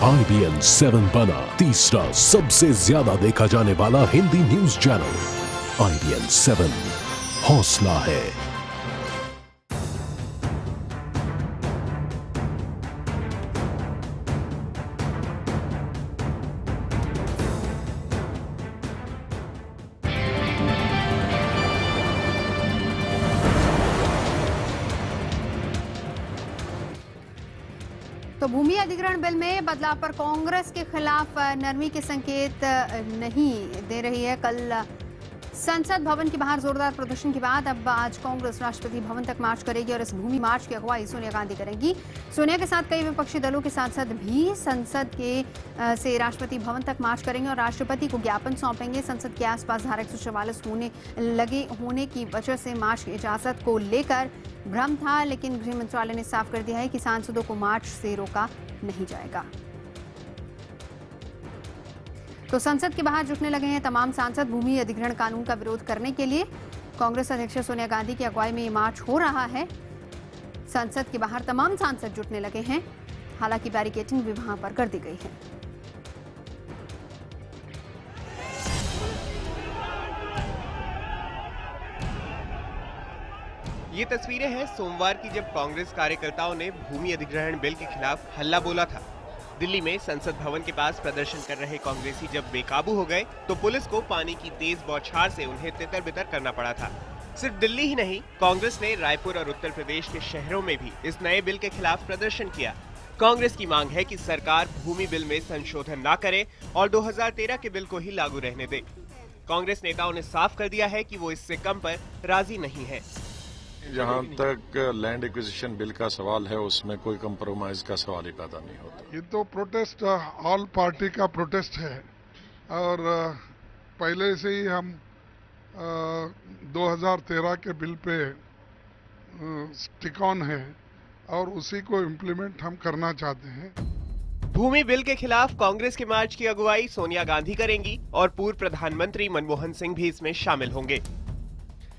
IBN 7 बना तीसरा सबसे ज्यादा देखा जाने वाला हिंदी न्यूज चैनल। IBN 7 हौसला है। तो भूमि अधिग्रहण बिल में बदलाव पर कांग्रेस के खिलाफ नरमी के संकेत नहीं दे रही है। कल संसद भवन के बाहर जोरदार प्रदर्शन के बाद अब आज कांग्रेस राष्ट्रपति भवन तक मार्च करेगी और इस भूमि मार्च की अगुवाई सोनिया गांधी करेंगी। सोनिया के साथ कई विपक्षी दलों के सांसद भी संसद के से राष्ट्रपति भवन तक मार्च करेंगे और राष्ट्रपति को ज्ञापन सौंपेंगे। संसद के आसपास धारा 144 होने की वजह से मार्च की इजाजत को लेकर भ्रम था, लेकिन गृह मंत्रालय ने साफ कर दिया है कि सांसदों को मार्च से रोका नहीं जाएगा। तो संसद के बाहर जुटने लगे हैं तमाम सांसद भूमि अधिग्रहण कानून का विरोध करने के लिए। कांग्रेस अध्यक्ष सोनिया गांधी की अगुवाई में ये मार्च हो रहा है। संसद के बाहर तमाम सांसद जुटने लगे हैं, हालांकि बैरिकेडिंग भी वहां पर कर दी गई है। ये तस्वीरें हैं सोमवार की, जब कांग्रेस कार्यकर्ताओं ने भूमि अधिग्रहण बिल के खिलाफ हल्ला बोला था। दिल्ली में संसद भवन के पास प्रदर्शन कर रहे कांग्रेसी जब बेकाबू हो गए तो पुलिस को पानी की तेज बौछार से उन्हें तितर-बितर करना पड़ा था। सिर्फ दिल्ली ही नहीं, कांग्रेस ने रायपुर और उत्तर प्रदेश के शहरों में भी इस नए बिल के खिलाफ प्रदर्शन किया। कांग्रेस की मांग है कि सरकार भूमि बिल में संशोधन न करे और 2013 के बिल को ही लागू रहने दे। कांग्रेस नेताओं ने साफ कर दिया है कि वो इससे कम पर राजी नहीं है। जहाँ तक लैंड एक्विजिशन बिल का सवाल है, उसमें कोई कंप्रोमाइज का सवाल ही पैदा नहीं होता। ये तो प्रोटेस्ट ऑल पार्टी का प्रोटेस्ट है और पहले से ही हम 2013 के बिल पे स्टिक ऑन है और उसी को इम्प्लीमेंट हम करना चाहते हैं। भूमि बिल के खिलाफ कांग्रेस के मार्च की अगुवाई सोनिया गांधी करेंगी और पूर्व प्रधानमंत्री मनमोहन सिंह भी इसमें शामिल होंगे।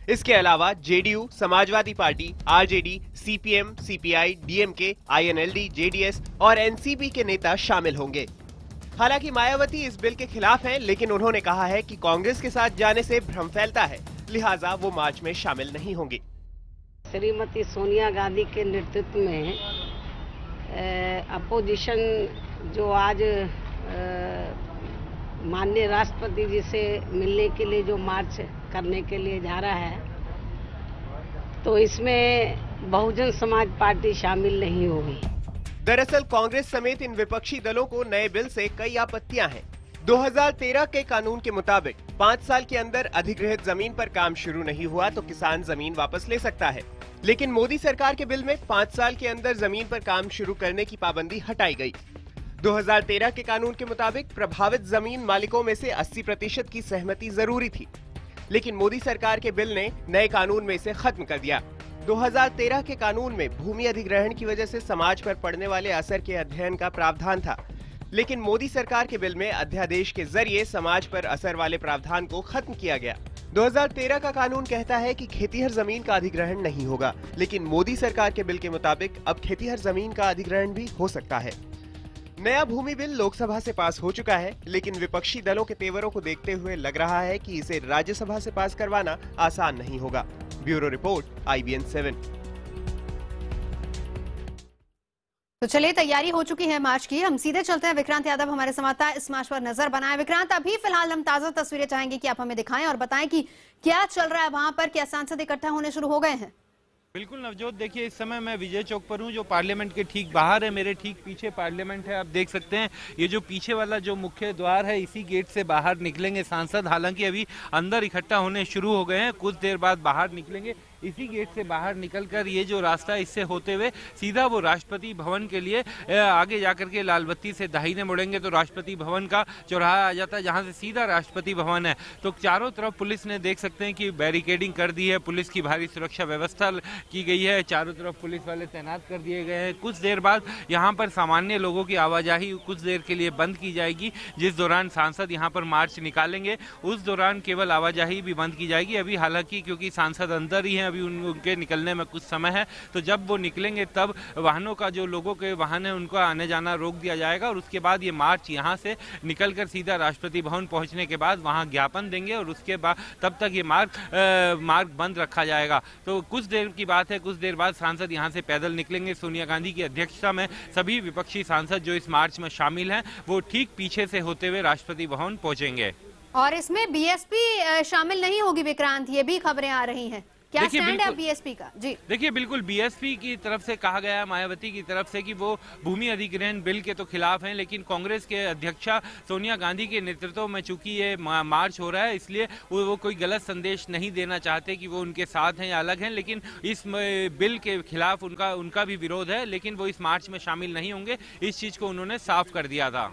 इसके अलावा JDU, Samajwadi party, RJD, CPM, CPI, DMK, INLD, JDS और एनसीपी के नेता शामिल होंगे। हालांकि मायावती इस बिल के खिलाफ हैं, लेकिन उन्होंने कहा है कि कांग्रेस के साथ जाने से भ्रम फैलता है, लिहाजा वो मार्च में शामिल नहीं होंगी। श्रीमती सोनिया गांधी के नेतृत्व में अपोजिशन जो आज माननीय राष्ट्रपति जी से मिलने के लिए जो मार्च करने के लिए जा रहा है, तो इसमें बहुजन समाज पार्टी शामिल नहीं होगी। दरअसल कांग्रेस समेत इन विपक्षी दलों को नए बिल से कई आपत्तियां हैं। 2013 के कानून के मुताबिक 5 साल के अंदर अधिग्रहित जमीन पर काम शुरू नहीं हुआ तो किसान जमीन वापस ले सकता है, लेकिन मोदी सरकार के बिल में 5 साल के अंदर जमीन पर काम शुरू करने की पाबंदी हटाई गई। 2013 के कानून के मुताबिक प्रभावित जमीन मालिकों में से 80% की सहमति जरूरी थी, लेकिन मोदी सरकार के बिल ने नए कानून में इसे खत्म कर दिया। 2013 के कानून में भूमि अधिग्रहण की वजह से समाज पर पड़ने वाले असर के अध्ययन का प्रावधान था, लेकिन मोदी सरकार के बिल में अध्यादेश के जरिए समाज पर असर वाले प्रावधान को खत्म किया गया। 2013 का कानून कहता है कि खेतीहर जमीन का अधिग्रहण नहीं होगा, लेकिन मोदी सरकार के बिल के मुताबिक अब खेतीहर जमीन का अधिग्रहण भी हो सकता है। नया भूमि बिल लोकसभा से पास हो चुका है, लेकिन विपक्षी दलों के तेवरों को देखते हुए लग रहा है कि इसे राज्यसभा से पास करवाना आसान नहीं होगा। Bureau report, IBN 7। तो चलिए, तैयारी हो चुकी है मार्च की। हम सीधे चलते हैं, विक्रांत यादव हमारे संवाददाता इस मार्च पर नजर बनाए। विक्रांत, अभी फिलहाल हम ताजा तस्वीरें चाहेंगे कि आप हमें दिखाएं और बताएं कि क्या चल रहा है वहां पर, क्या सांसद इकट्ठा होने शुरू हो गए हैं? बिल्कुल नवजोत, देखिए इस समय मैं विजय चौक पर हूँ, जो पार्लियामेंट के ठीक बाहर है। मेरे ठीक पीछे पार्लियामेंट है, आप देख सकते हैं। ये जो पीछे वाला जो मुख्य द्वार है, इसी गेट से बाहर निकलेंगे सांसद। हालांकि अभी अंदर इकट्ठा होने शुरू हो गए हैं, कुछ देर बाद बाहर निकलेंगे। इसी गेट से बाहर निकलकर ये जो रास्ता है, इससे होते हुए सीधा वो राष्ट्रपति भवन के लिए आगे जाकर के लाल बत्ती से दाहिने मुड़ेंगे तो राष्ट्रपति भवन का चौराहा आ जाता है, जहां से सीधा राष्ट्रपति भवन है। तो चारों तरफ पुलिस ने देख सकते हैं कि बैरिकेडिंग कर दी है, पुलिस की भारी सुरक्षा व्यवस्था की गई है, चारों तरफ पुलिस वाले तैनात कर दिए गए हैं। कुछ देर बाद यहाँ पर सामान्य लोगों की आवाजाही कुछ देर के लिए बंद की जाएगी। जिस दौरान सांसद यहाँ पर मार्च निकालेंगे, उस दौरान केवल आवाजाही भी बंद की जाएगी। अभी हालांकि क्योंकि सांसद अंदर ही हैं, अभी उनके निकलने में कुछ समय है, तो जब वो निकलेंगे तब वाहनों का जो लोगों के वाहन है उनको आने जाना रोक दिया जाएगा और उसके बाद ये मार्च यहाँ से निकलकर सीधा राष्ट्रपति भवन पहुँचने के बाद वहाँ ज्ञापन देंगे और उसके बाद तब तक ये मार्ग बंद रखा जाएगा। तो कुछ देर की बात है, कुछ देर बाद सांसद यहाँ से पैदल निकलेंगे। सोनिया गांधी की अध्यक्षता में सभी विपक्षी सांसद जो इस मार्च में शामिल हैं वो ठीक पीछे से होते हुए राष्ट्रपति भवन पहुंचेंगे। और इसमें बीएसपी शामिल नहीं होगी विक्रांत, ये भी खबरें आ रही हैं। क्या स्टैंड है बीएसपी का? जी देखिए, बिल्कुल बीएसपी की तरफ से कहा गया है, मायावती की तरफ से, कि वो भूमि अधिग्रहण बिल के तो खिलाफ हैं, लेकिन कांग्रेस के अध्यक्षा सोनिया गांधी के नेतृत्व में चूंकि ये मार्च हो रहा है इसलिए वो कोई गलत संदेश नहीं देना चाहते कि वो उनके साथ हैं या अलग हैं, लेकिन इस बिल के खिलाफ उनका भी विरोध है, लेकिन वो इस मार्च में शामिल नहीं होंगे। इस चीज को उन्होंने साफ कर दिया था।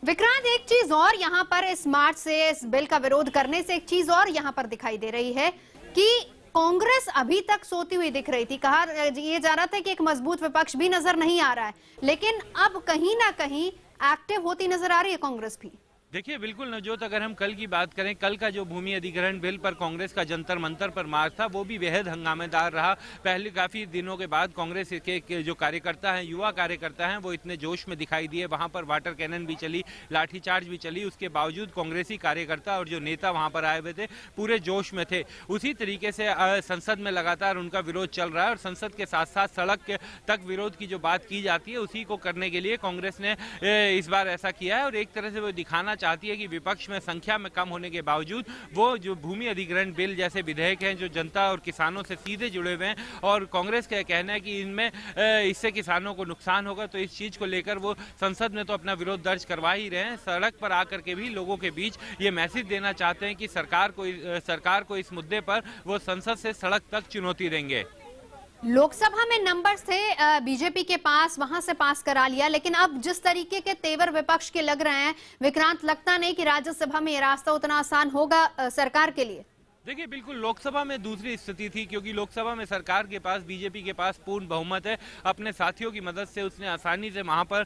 विक्रांत, एक चीज और यहाँ पर इस मार्च से, इस बिल का विरोध करने से एक चीज और यहाँ पर दिखाई दे रही है कि कांग्रेस अभी तक सोती हुई दिख रही थी। कहा ये जा रहा था कि एक मजबूत विपक्ष भी नजर नहीं आ रहा है, लेकिन अब कहीं ना कहीं एक्टिव होती नजर आ रही है कांग्रेस भी। देखिए, बिल्कुल नवजोत, अगर हम कल की बात करें, कल का जो भूमि अधिग्रहण बिल पर कांग्रेस का जंतर मंतर पर मार्च था वो भी बेहद हंगामेदार रहा। पहले काफी दिनों के बाद कांग्रेस के जो कार्यकर्ता हैं, युवा कार्यकर्ता हैं, वो इतने जोश में दिखाई दिए। वहां पर वाटर कैनन भी चली, लाठीचार्ज भी चली, उसके बावजूद कांग्रेसी कार्यकर्ता और जो नेता वहां पर आए हुए थे पूरे जोश में थे। उसी तरीके से संसद में लगातार उनका विरोध चल रहा है और संसद के साथ साथ सड़क तक विरोध की जो बात की जाती है उसी को करने के लिए कांग्रेस ने इस बार ऐसा किया है और एक तरह से वो दिखाना चाहती है कि विपक्ष में संख्या में कम होने के बावजूद वो जो भूमि अधिग्रहण बिल जैसे विधेयक हैं जो जनता और किसानों से सीधे जुड़े हुए हैं, और कांग्रेस का कहना है कि इनमें इससे किसानों को नुकसान होगा, तो इस चीज को लेकर वो संसद में तो अपना विरोध दर्ज करवा ही रहे हैं, सड़क पर आकर के भी लोगों के बीच ये मैसेज देना चाहते हैं कि सरकार को इस मुद्दे पर वो संसद से सड़क तक चुनौती देंगे। लोकसभा में नंबर्स थे बीजेपी के पास, वहां से पास करा लिया, लेकिन अब जिस तरीके के तेवर विपक्ष के लग रहे हैं विक्रांत, लगता नहीं कि राज्यसभा में ये रास्ता उतना आसान होगा सरकार के लिए। देखिए, बिल्कुल लोकसभा में दूसरी स्थिति थी, क्योंकि लोकसभा में सरकार के पास, बीजेपी के पास पूर्ण बहुमत है। अपने साथियों की मदद से उसने आसानी से वहां पर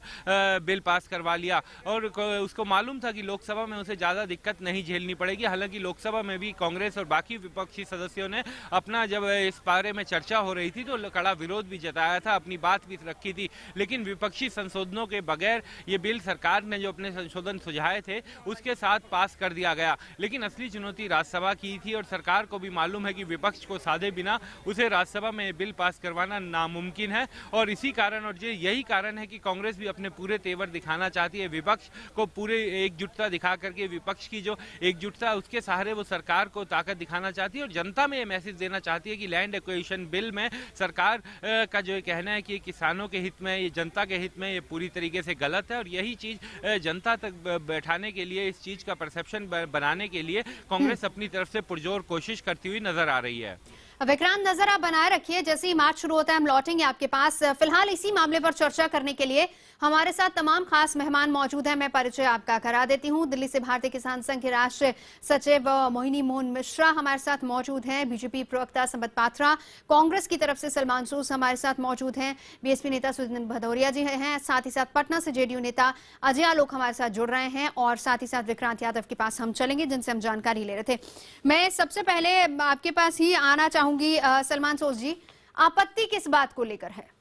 बिल पास करवा लिया और उसको मालूम था कि लोकसभा में उसे ज़्यादा दिक्कत नहीं झेलनी पड़ेगी। हालांकि लोकसभा में भी कांग्रेस और बाकी विपक्षी सदस्यों ने अपना, जब इस बारे में चर्चा हो रही थी तो कड़ा विरोध भी जताया था, अपनी बात भी रखी थी, लेकिन विपक्षी संशोधनों के बगैर ये बिल सरकार ने जो अपने संशोधन सुझाए थे उसके साथ पास कर दिया गया। लेकिन असली चुनौती राज्यसभा की थी और सरकार को भी मालूम है कि विपक्ष को साधे बिना उसे राज्यसभा में बिल पास करवाना नामुमकिन है, और इसी कारण और यही कारण है कि कांग्रेस भी अपने पूरे तेवर दिखाना चाहती है, विपक्ष को पूरे एकजुटता दिखा करके, विपक्ष की जो एकजुटता है उसके सहारे वो सरकार को ताकत दिखाना चाहती है और जनता में ये मैसेज देना चाहती है कि लैंड एक्विजिशन बिल में सरकार का जो कहना है कि किसानों के हित में, ये जनता के हित में, ये पूरी तरीके से गलत है। और यही चीज जनता तक बैठाने के लिए, इस चीज का परसेप्शन बनाने के लिए कांग्रेस अपनी तरफ से पुरजोर कोशिश करती हुई नजर आ रही है। विक्रांत, नजर आप बनाए रखिए, जैसे ही मार्च शुरू होता है हम लौटेंगे आपके पास। फिलहाल इसी मामले पर चर्चा करने के लिए हमारे साथ तमाम खास मेहमान मौजूद हैं। मैं परिचय आपका करा देती हूं। दिल्ली से भारतीय किसान संघ के राष्ट्रीय सचिव मोहिनी मोहन मिश्रा हमारे साथ मौजूद हैं, बीजेपी प्रवक्ता संबित पात्रा, कांग्रेस की तरफ से सलमान सूद हमारे साथ मौजूद हैं, बीएसपी नेता सुदीन भदौरिया जी हैं, साथ ही साथ पटना से जेडीयू नेता अजय आलोक हमारे साथ जुड़ रहे हैं, और साथ ही साथ विक्रांत यादव के पास हम चलेंगे जिनसे हम जानकारी ले रहे थे। मैं सबसे पहले आपके पास ही आना चाहूंगी सलमान सूद जी, आपत्ति किस बात को लेकर है?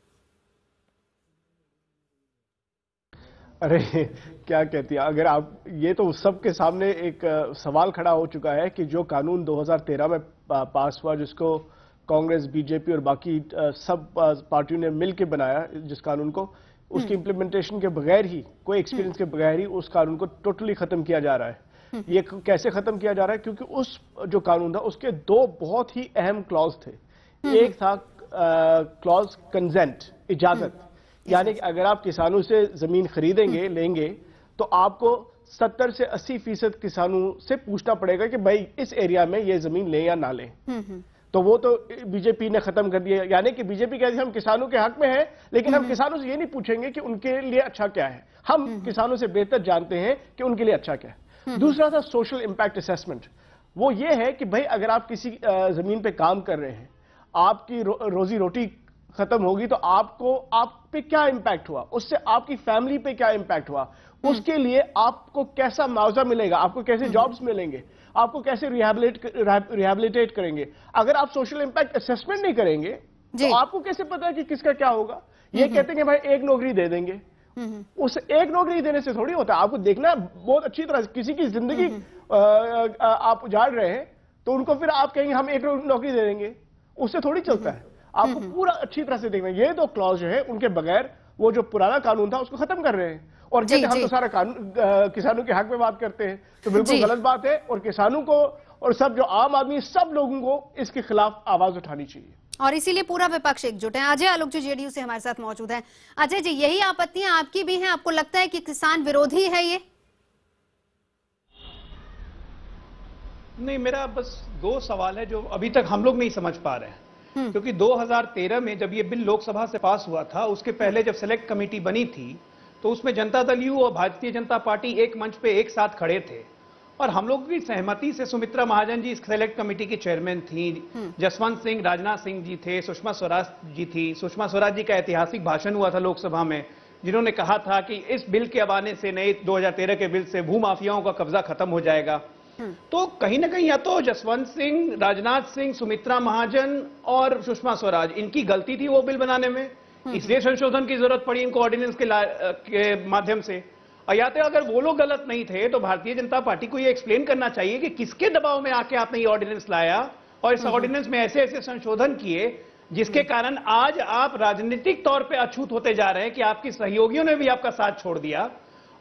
अरे क्या कहती है, अगर आप, ये तो सबके सामने एक सवाल खड़ा हो चुका है कि जो कानून 2013 में पास हुआ, जिसको कांग्रेस, बीजेपी और बाकी सब पार्टियों ने मिलकर बनाया, जिस कानून को, उसकी इम्प्लीमेंटेशन के बगैर ही, कोई एक्सपीरियंस के बगैर ही उस कानून को टोटली खत्म किया जा रहा है। ये कैसे खत्म किया जा रहा है? क्योंकि उस जो कानून था उसके दो बहुत ही अहम क्लॉज थे। एक था क्लॉज कंसेंट, इजाजत, यानी कि अगर आप किसानों से जमीन खरीदेंगे, लेंगे, तो आपको 70 से 80% किसानों से पूछना पड़ेगा कि भाई इस एरिया में ये जमीन लें या ना लें। तो वो तो बीजेपी ने खत्म कर दिया, यानी कि बीजेपी कहती है हम किसानों के हक में हैं, लेकिन हम किसानों से ये नहीं पूछेंगे कि उनके लिए अच्छा क्या है, हम किसानों से बेहतर जानते हैं कि उनके लिए अच्छा क्या है। दूसरा था सोशल इंपैक्ट असेसमेंट। वो ये है कि भाई अगर आप किसी जमीन पे काम कर रहे हैं, आपकी रोजी रोटी खत्म होगी तो आपको, आप पे क्या इंपैक्ट हुआ, उससे आपकी फैमिली पे क्या इंपैक्ट हुआ, उसके लिए आपको कैसा मुआवजा मिलेगा, आपको कैसे जॉब्स मिलेंगे, आपको कैसे रिहैबिलिटेट करेंगे। अगर आप सोशल इंपैक्ट असेसमेंट नहीं करेंगे तो आपको कैसे पता है कि किसका क्या होगा। ये कहते हैं भाई एक नौकरी दे देंगे, उस एक नौकरी देने से थोड़ी होता है। आपको देखना बहुत अच्छी तरह, किसी की जिंदगी आप उजाड़ रहे हैं तो उनको फिर आप कहेंगे हम एक नौकरी दे देंगे, उससे थोड़ी चलता है। आपको पूरा अच्छी तरह से देखना। ये दो क्लॉज जो है उनके बगैर वो जो पुराना कानून था उसको खत्म कर रहे हैं और कहते हैं हम तो सारा कानून किसानों के हक में बात करते हैं, तो बिल्कुल गलत बात है। और किसानों को और सब जो आम आदमी, सब लोगों को इसके खिलाफ आवाज उठानी चाहिए और इसीलिए पूरा विपक्ष एकजुट है। अजय आलोक जी जेडीयू से हमारे साथ मौजूद हैं। अजय जी, यही आपत्तियां आपकी भी हैं? आपको लगता है कि किसान विरोधी है ये? नहीं, मेरा बस दो सवाल है जो अभी तक हम लोग नहीं समझ पा रहे हैं। क्योंकि 2013 में जब ये बिल लोकसभा से पास हुआ था, उसके पहले जब सेलेक्ट कमेटी बनी थी तो उसमें जनता दल यू और भारतीय जनता पार्टी एक मंच पे एक साथ खड़े थे और हम लोग की सहमति से सुमित्रा महाजन जी इस सेलेक्ट कमेटी की चेयरमैन थी, जसवंत सिंह, राजनाथ सिंह जी थे, सुषमा स्वराज जी थी। सुषमा स्वराज जी का ऐतिहासिक भाषण हुआ था लोकसभा में, जिन्होंने कहा था कि इस बिल के आने से, नए 2013 के बिल से भूमाफियाओं का कब्जा खत्म हो जाएगा। तो कहीं ना कहीं या तो जसवंत सिंह, राजनाथ सिंह, सुमित्रा महाजन और सुषमा स्वराज, इनकी गलती थी वो बिल बनाने में, इसलिए संशोधन की जरूरत पड़ी इनको ऑर्डिनेंस के माध्यम से। और या तो अगर वो लोग गलत नहीं थे तो भारतीय जनता पार्टी को ये एक्सप्लेन करना चाहिए कि किसके दबाव में आके आपने ये ऑर्डिनेंस लाया और इस ऑर्डिनेंस में ऐसे ऐसे संशोधन किए जिसके कारण आज आप राजनीतिक तौर पर अछूत होते जा रहे हैं कि आपकी सहयोगियों ने भी आपका साथ छोड़ दिया।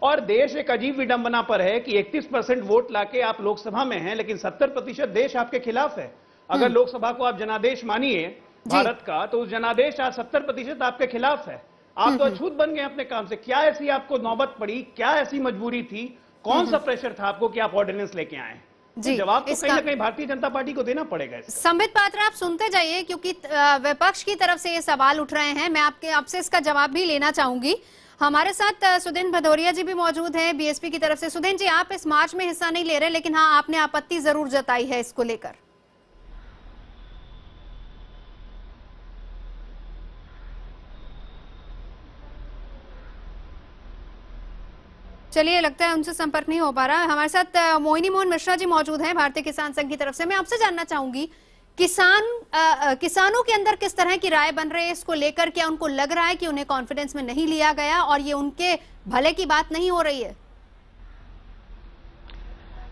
और देश एक अजीब विडंबना पर है कि 31% वोट लाके आप लोकसभा में हैं, लेकिन 70% देश आपके खिलाफ है। अगर लोकसभा को आप जनादेश मानिए भारत का, तो उस जनादेश आज 70% आपके खिलाफ है। आप तो अछूत बन गए अपने काम से। क्या ऐसी आपको नौबत पड़ी, क्या ऐसी मजबूरी थी, कौन सा प्रेशर था आपको कि आप ऑर्डिनेंस लेके आए? जी, जवाब तो कहीं ना कहीं भारतीय जनता पार्टी को देना पड़ेगा। संबित पात्र, आप सुनते जाइए क्योंकि विपक्ष की तरफ से ये सवाल उठ रहे हैं। मैं आपसे इसका जवाब भी लेना चाहूंगी। हमारे साथ सुधीन भदौरिया जी भी मौजूद हैं बीएसपी की तरफ से। सुधीन जी, आप इस मार्च में हिस्सा नहीं ले रहे, लेकिन हाँ, आपने आपत्ति जरूर जताई है इसको लेकर। चलिए, लगता है उनसे संपर्क नहीं हो पा रहा। हमारे साथ मोहिनी मोहन मिश्रा जी मौजूद हैं भारतीय किसान संघ की तरफ से। मैं आपसे जानना चाहूंगी, किसानों के अंदर किस तरह की राय बन रही है इसको लेकर? क्या उनको लग रहा है कि उन्हें कॉन्फिडेंस में नहीं लिया गया और ये उनके भले की बात नहीं हो रही है?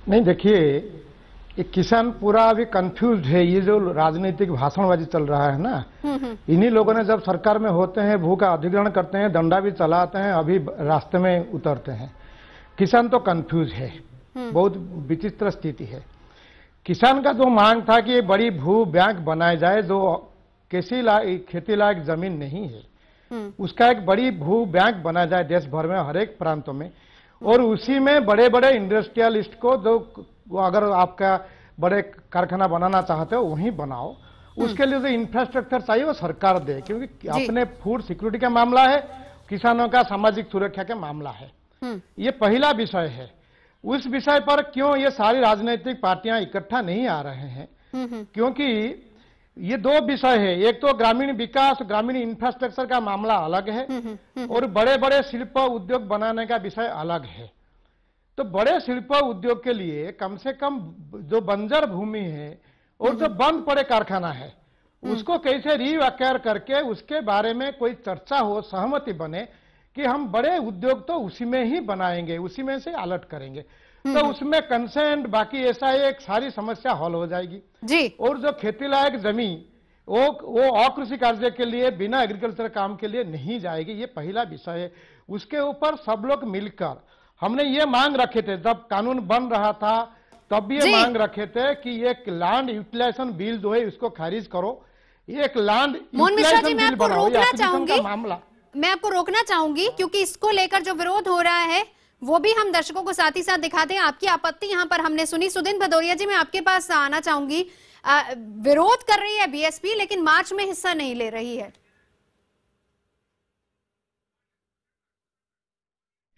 नहीं, देखिए, एक किसान पूरा अभी कंफ्यूज है। ये जो राजनीतिक भाषणबाजी चल रहा है ना, इन्हीं लोगों ने जब सरकार में होते हैं भू का अधिग्रहण करते हैं, डंडा भी चलाते हैं, अभी रास्ते में उतरते हैं। किसान तो कंफ्यूज है, बहुत विचित्र स्थिति है। किसान का जो मांग था कि बड़ी भू बैंक बनाई जाए जो खेती लायक जमीन नहीं है, उसका एक बड़ी भू बैंक बनाया जाए देश भर में हर एक प्रांतों में, और उसी में बड़े बड़े इंडस्ट्रियलिस्ट को जो अगर आपका बड़े कारखाना बनाना चाहते हो वहीं बनाओ। उसके लिए जो इंफ्रास्ट्रक्चर चाहिए वो सरकार दे, क्योंकि अपने फूड सिक्योरिटी का मामला है, किसानों का सामाजिक सुरक्षा का मामला है। ये पहला विषय है। उस विषय पर क्यों ये सारी राजनीतिक पार्टियां इकट्ठा नहीं आ रहे हैं? क्योंकि ये दो विषय है। एक तो ग्रामीण विकास, ग्रामीण इंफ्रास्ट्रक्चर का मामला अलग है और बड़े बड़े शिल्प उद्योग बनाने का विषय अलग है। तो बड़े शिल्प उद्योग के लिए कम से कम जो बंजर भूमि है और जो बंद पड़े कारखाना है उसको कैसे रीअक्वायर करके उसके बारे में कोई चर्चा हो, सहमति बने कि हम बड़े उद्योग तो उसी में ही बनाएंगे, उसी में से अलर्ट करेंगे, तो उसमें कंसेंट बाकी ऐसा एक सारी समस्या हल हो जाएगी जी। और जो खेती लायक जमीन वो अकृषि कार्य के लिए, बिना एग्रीकल्चर काम के लिए नहीं जाएगी, ये पहला विषय है। उसके ऊपर सब लोग मिलकर हमने ये मांग रखे थे, जब कानून बन रहा था तब भी ये मांग रखे थे कि एक लैंड यूटिलाइजेशन बिल जो है इसको खारिज करो, एक लैंड यूटिलाइजेशन बिल बनाओ। ये मामला मैं आपको रोकना चाहूंगी क्योंकि इसको लेकर जो विरोध हो रहा है वो भी हम दर्शकों को साथ ही साथ दिखाते हैं। आपकी आपत्ति यहाँ पर हमने सुनी। सुधीन भदौरिया जी, मैं आपके पास आना चाहूंगी। विरोध कर रही है बीएसपी, लेकिन मार्च में हिस्सा नहीं ले रही है।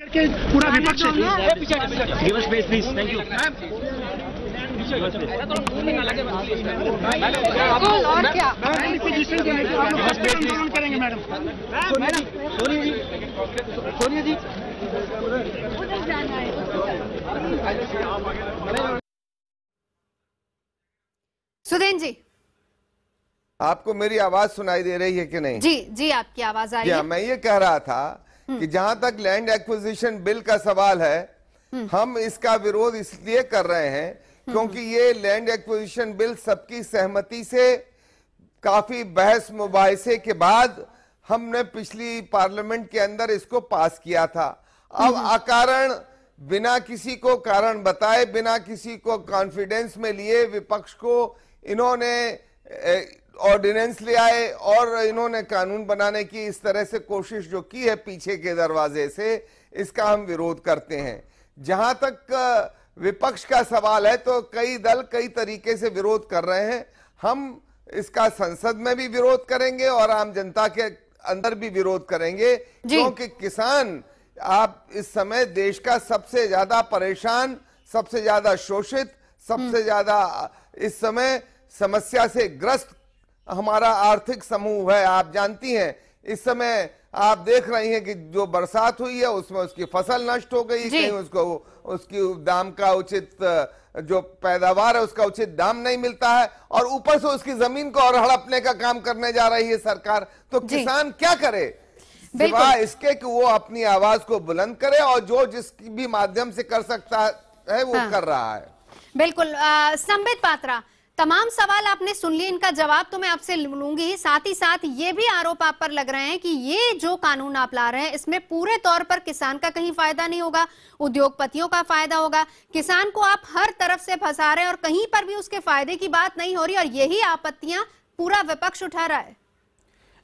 पूरा विपक्ष और क्या करेंगे मैडम? सोनिया जी उधर जाना है। सुदेन जी, आपको मेरी आवाज सुनाई दे रही है कि नहीं? जी जी, आपकी आवाज आ रही है। मैं ये कह रहा था कि जहां तक लैंड एक्विजिशन बिल का सवाल है, हम इसका विरोध इसलिए कर रहे हैं क्योंकि ये लैंड एक्विजिशन बिल सबकी सहमति से काफी बहस मुबाहिसे के बाद हमने पिछली पार्लियामेंट के अंदर इसको पास किया था। अब अकारण बिना किसी को कारण बताए, बिना किसी को कॉन्फिडेंस में लिए विपक्ष को इन्होंने ऑर्डिनेंस ले आए और इन्होंने कानून बनाने की इस तरह से कोशिश जो की है पीछे के दरवाजे से, इसका हम विरोध करते हैं। जहां तक विपक्ष का सवाल है तो कई दल कई तरीके से विरोध कर रहे हैं। हम इसका संसद में भी विरोध करेंगे और आम जनता के अंदर भी विरोध करेंगे, क्योंकि किसान आप इस समय देश का सबसे ज्यादा परेशान, सबसे ज्यादा शोषित, सबसे ज्यादा इस समय समस्या से ग्रस्त हमारा आर्थिक समूह है। आप जानती हैं इस समय आप देख रही हैं कि जो बरसात हुई है उसमें उसकी फसल नष्ट हो गई, कहीं उसको उसकी दाम का उचित जो पैदावार है उसका उचित दाम नहीं मिलता है, और ऊपर से उसकी जमीन को और हड़पने का काम करने जा रही है सरकार। तो किसान क्या करे सिवाय इसके कि वो अपनी आवाज को बुलंद करे, और जो जिसकी भी माध्यम से कर सकता है वो कर रहा है। बिल्कुल। संबित पात्रा, तमाम सवाल आपने सुन लिए, इनका जवाब तो मैं आपसे लूंगी। साथ ही साथ ये भी आरोप आप पर लग रहे हैं कि ये जो कानून आप ला रहे हैं इसमें पूरे तौर पर किसान का कहीं फायदा नहीं होगा, उद्योगपतियों का फायदा होगा। किसान को आप हर तरफ से फंसा रहे हैं और कहीं पर भी उसके फायदे की बात नहीं हो रही, और यही आपत्तियां पूरा विपक्ष उठा रहा है।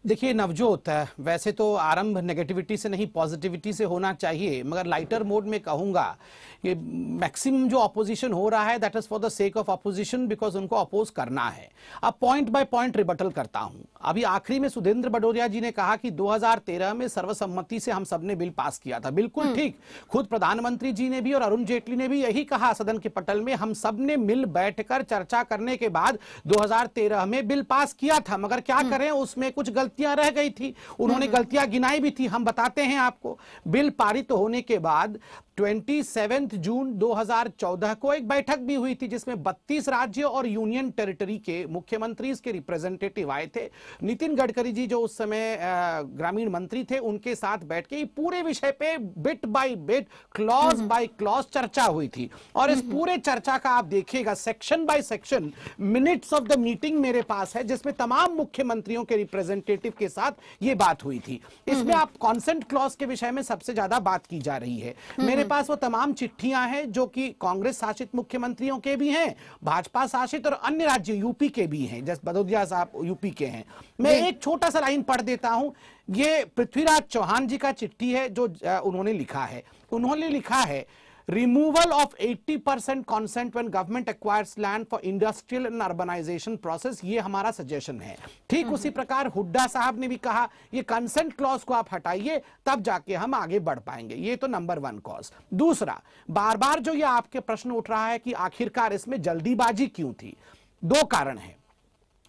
देखिए नवजोत, वैसे तो आरंभ नेगेटिविटी से नहीं पॉजिटिविटी से होना चाहिए, मगर लाइटर मोड में कहूंगा कि मैक्सिमम जो अपोजिशन हो रहा है that is for the sake of opposition, because उनको अपोज करना है। अब पॉइंट बाय पॉइंट रिबटल करता हूं। अभी आखिरी में सुधींद्र बडोरिया जी ने कहा कि 2013 में सर्वसम्मति से हम सबने बिल पास किया था। बिल्कुल ठीक, खुद प्रधानमंत्री जी ने भी और अरुण जेटली ने भी यही कहा सदन के पटल में, हम सब ने मिल बैठकर चर्चा करने के बाद 2013 में बिल पास किया था। मगर क्या करें, उसमें कुछ गलतियां रह गई थी, उन्होंने गलतियां गिनाई भी थी। हम बताते हैं आपको, बिल पारित होने के बाद 27 जून 2014 को एक बैठक भी हुई थी जिसमें 32 राज्य और यूनियन टेरिटरी के मुख्यमंत्री के रिप्रेजेंटेटिव आए थे। नितिन गडकरी जी जो उस समय ग्रामीण मंत्री थे, उनके साथ बैठ के पूरे विषय पे bit by bit, clause by clause चर्चा हुई थी। और इस पूरे चर्चा का आप देखिएगा section by section minutes of the meeting मेरे पास है, जिसमें तमाम मुख्यमंत्रियों के रिप्रेजेंटेटिव के साथ ये बात हुई थी। इसमें आप कॉन्सेंट क्लॉज के विषय में सबसे ज्यादा बात की जा रही है। मेरे पास वो तमाम चिट्ठियां हैं जो कि कांग्रेस शासित मुख्यमंत्रियों के भी हैं, भाजपा शासित और अन्य राज्य यूपी के भी हैं, जैसे भदौरिया साहब यूपी के हैं। मैं एक छोटा सा लाइन पढ़ देता हूं। ये पृथ्वीराज चौहान जी का चिट्ठी है जो उन्होंने लिखा है। उन्होंने लिखा है, removal of 80% consent when government acquires land for industrial and urbanization process, ये हमारा सजेशन है। ठीक उसी प्रकार हुड्डा साहब ने भी कहा ये कंसेंट क्लॉज को आप हटाइए, तब जाके हम आगे बढ़ पाएंगे। ये तो नंबर 1 कॉज। दूसरा, बार बार जो ये आपके प्रश्न उठ रहा है कि आखिरकार इसमें जल्दीबाजी क्यों थी, 2 कारण है।